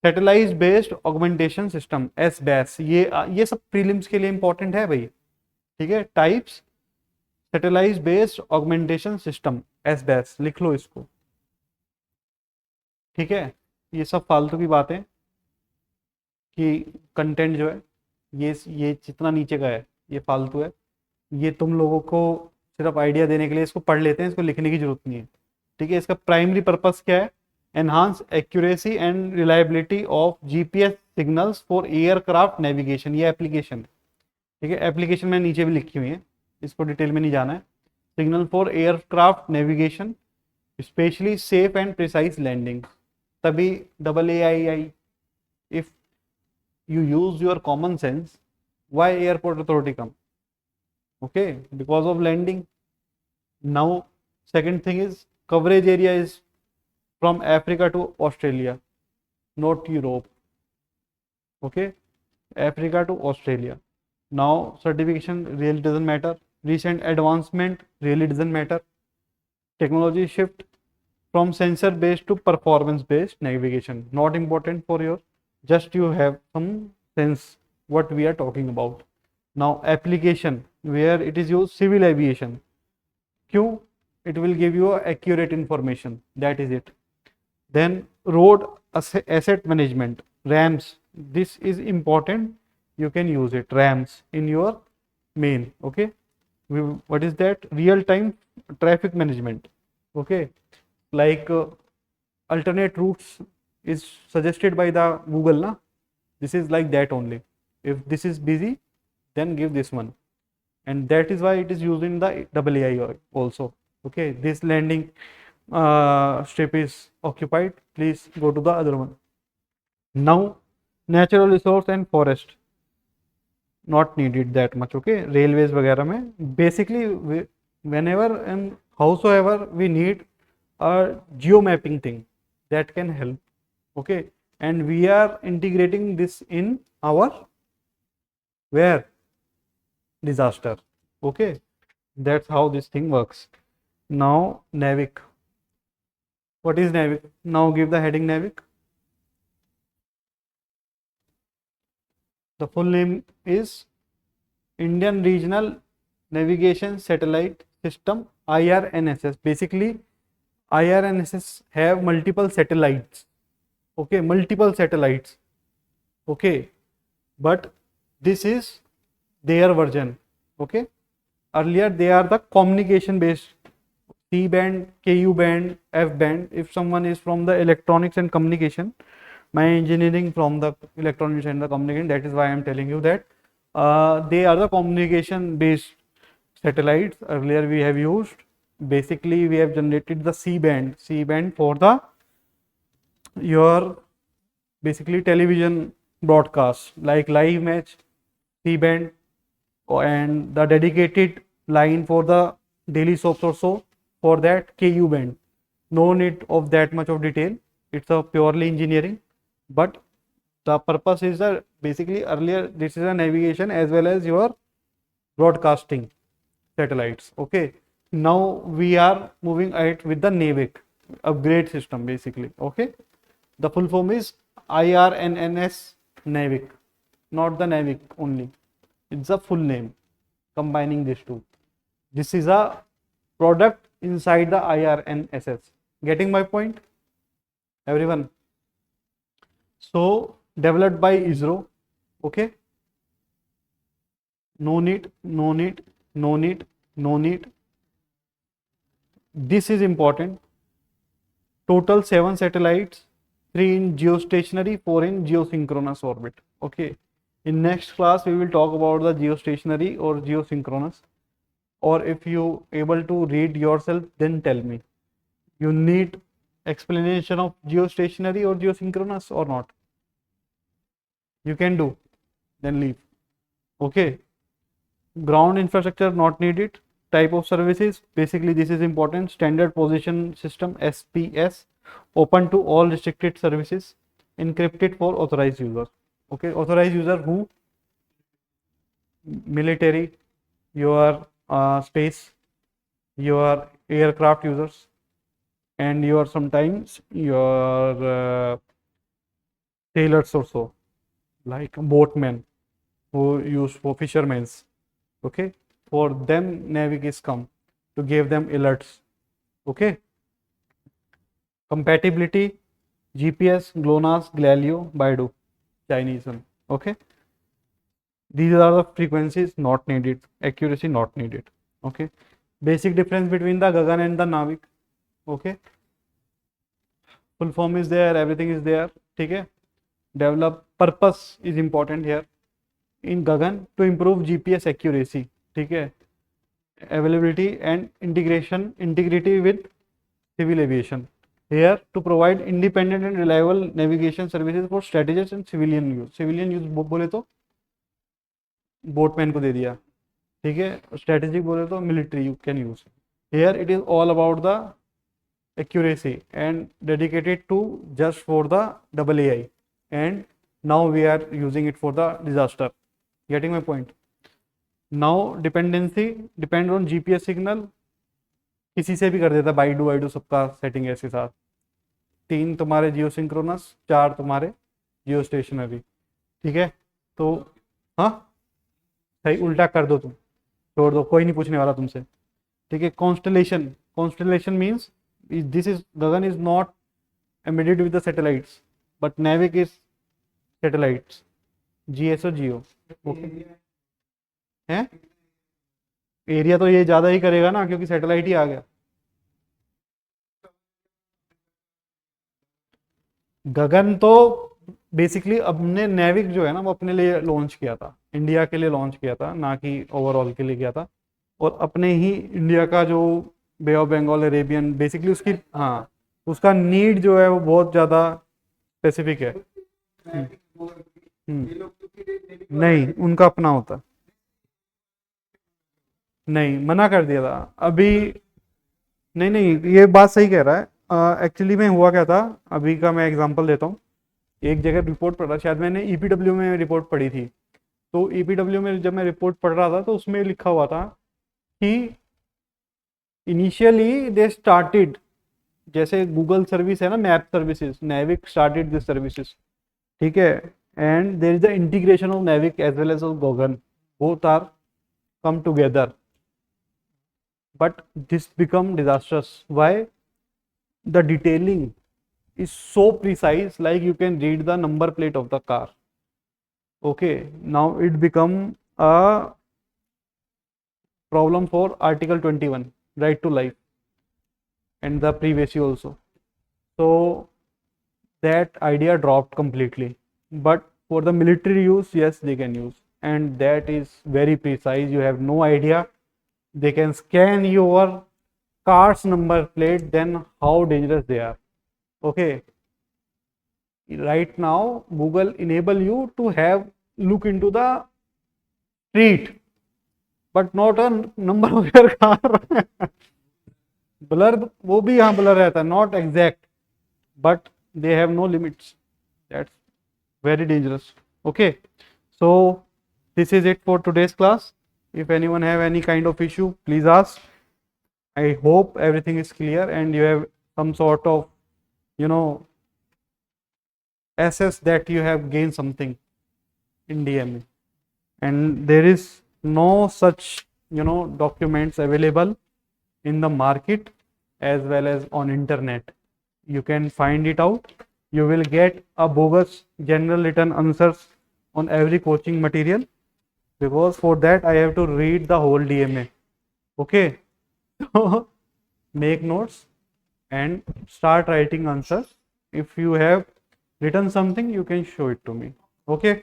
Satellite based augmentation system SBAS, ये सब प्रीलिम्स के लिए इंपॉर्टेंट है भाई, ठीक है। Types satellite based augmentation system SBAS, लिख लो इसको, ठीक है। ये सब फालतू की बातें कि कंटेंट जो है ये जितना नीचे का है ये फालतू है, ये तुम लोगों को सिर्फ आइडिया देने के लिए इसको पढ़ लेते हैं, इसको लिखने की जरूरत नहीं है, ठीक है। इसका प्राइमरी पर्पस क्या है, enhance accuracy and reliability of GPS signals for aircraft navigation, ये एप्लीकेशन है, ठीक है। एप्लीकेशन में नीचे भी लिखी हुई है, इसको डिटेल में नहीं जाना है। Signal for aircraft navigation specially safe and precise landing, तभी AAI, if you use your common sense, why airport authority come, okay, because of landing. Now second thing is coverage area is from Africa to Australia, not Europe, okay, Africa to Australia. Now certification really doesn't matter, recent advancement really doesn't matter, technology shift from sensor based to performance based navigation. Not important for your, just you have some sense what we are talking about. Now application where it is used, civil aviation. Q, it will give you accurate information, that is it. Then road asset management, RAMs, this is important, you can use it, RAMs in your main. Okay, what is that? Real time traffic management. Okay, like alternate routes is suggested by the Google, na? This is like that only. If this is busy, then give this one, and that is why it is used in the AAI also. Okay, this landing strip is occupied, please go to the other one. Now natural resource and forest, not needed that much. Okay, railways वगैरह में basically whenever and howsoever we need a geo mapping thing that can help. Okay, and we are integrating this in our where disaster. Okay, that's how this thing works. Now NAVIC, what is NAVIC? Now give the heading NAVIC. The full name is Indian Regional Navigation Satellite System, IRNSS. Basically IRNSS have multiple satellites. Okay, multiple satellites. Okay, but this is their version. Okay, earlier they are the communication based, C band, KU band, F band. If someone is from the electronics and communication, my engineering from the electronics and the communication, that is why I am telling you that they are the communication based satellites. Earlier we have used, basically we have generated the C band for the your basically television broadcast like live match, C band, and the dedicated line for the daily soaps or so, for that KU band. No need of that much of detail, it's a purely engineering, but the purpose is basically earlier this is a navigation as well as your broadcasting satellites. Okay, now we are moving ahead with the NAVIC upgrade system basically. Okay, the full form is IRNNS NAVIC, not the NAVIC only, it's a full name combining these two. This is a product inside the IRNSS. Getting my point, everyone? So developed by ISRO. Okay, no need, no need, no need, no need. This is important. Total 7 satellites, 3 in geostationary, 4 in geosynchronous orbit. Okay, in next class we will talk about the geostationary or geosynchronous, or if you able to read yourself then tell me, you need explanation of geostationary or geosynchronous or not? You can do, then leave. Okay, ground infrastructure not needed. Type of services, basically this is important, standard position system SPS, open to all restricted services, encrypted for authorized user. Okay, authorized user who? Military, your space, your aircraft users, and your sometimes your sailors also, like boatmen who use for fishermen's. Okay, for them NAVIC is come to give them alerts. Okay, compatibility, GPS, GLONASS, Galileo, Baidu, Chinese one. Okay, these are the frequencies not needed, accuracy not needed. Okay, basic difference between the Gagan and the NAVIC. Okay, full form is there, everything is there. Okay, develop purpose is important here. In Gagan, to improve GPS accuracy. Okay, availability and integrity with civil aviation. Here, to provide independent and reliable navigation services for strategists and civilian use. Civilian use बोले तो boatman को दे दिया, ठीक है. Strategic बोले तो military you can use. Here it is all about the accuracy and dedicated to just for the AAI, and now we are using it for the disaster. Getting my point? Now dependency depend on GPS signal, किसी से भी कर देता, Baidu वाइडू सबका setting ऐसे साथ। 3 तुम्हारे जियो synchronous, 4 तुम्हारे जियो स्टेशनरी। ठीक है, तो हाँ सही, उल्टा कर दो तुम, छोड़ दो, कोई नहीं पूछने वाला तुमसे। ठीक है, constellation, constellation means this is, Gagan is not embedded with the satellites but navic is satellites, GSO Jio. Okay है, एरिया तो ये ज्यादा ही करेगा ना क्योंकि सैटेलाइट ही आ गया। गगन तो बेसिकली अपने नेविक जो है ना वो अपने लिए लॉन्च किया था, इंडिया के लिए लॉन्च किया था, ना कि ओवरऑल के लिए किया था। और अपने ही इंडिया का जो बे ऑफ बंगाल, अरेबियन, बेसिकली उसकी, हाँ उसका नीड जो है वो बहुत ज़्यादा स्पेसिफिक है। नहीं, उनका अपना होता, नहीं मना कर दिया था अभी। नहीं नहीं, ये बात सही कह रहा है। एक्चुअली में हुआ क्या था, अभी का मैं एग्जांपल देता हूँ। एक जगह रिपोर्ट पढ़ रहा, शायद मैंने ईपीडब्ल्यू में रिपोर्ट पढ़ी थी। तो ईपीडब्ल्यू में जब मैं रिपोर्ट पढ़ रहा था तो उसमें लिखा हुआ था कि इनिशियली दे स्टार्टेड, जैसे गूगल सर्विस है ना, map services, NavIC started this services. ठीक है, and there is the integration of NavIC as well as of GAGAN, both are come together, but this become disastrous. Why? The detailing is so precise, like you can read the number plate of the car. Okay, now it become a problem for article 21, right to life, and the privacy also. So that idea dropped completely, but for the military use, yes, they can use, and that is very precise, you have no idea. They can scan your car's number plate, then how dangerous they are. Okay, right now Google enable you to have look into the street but not a number of your car. Blur, वो भी यहाँ blur रहता है, not exact, but they have no limits, that's very dangerous. Okay, so this is it for today's class. If anyone have any kind of issue, please ask. I hope everything is clear and you have some sort of, you know, assess that you have gained something in DMA. And there is no such, you know, documents available in the market as well as on internet. You can find it out. You will get a bogus general written answers on every coaching material, because for that I have to read the whole DMA. Okay, so make notes and start writing answers. If you have written something, you can show it to me. Okay,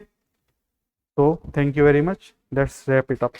so thank you very much. Let's wrap it up.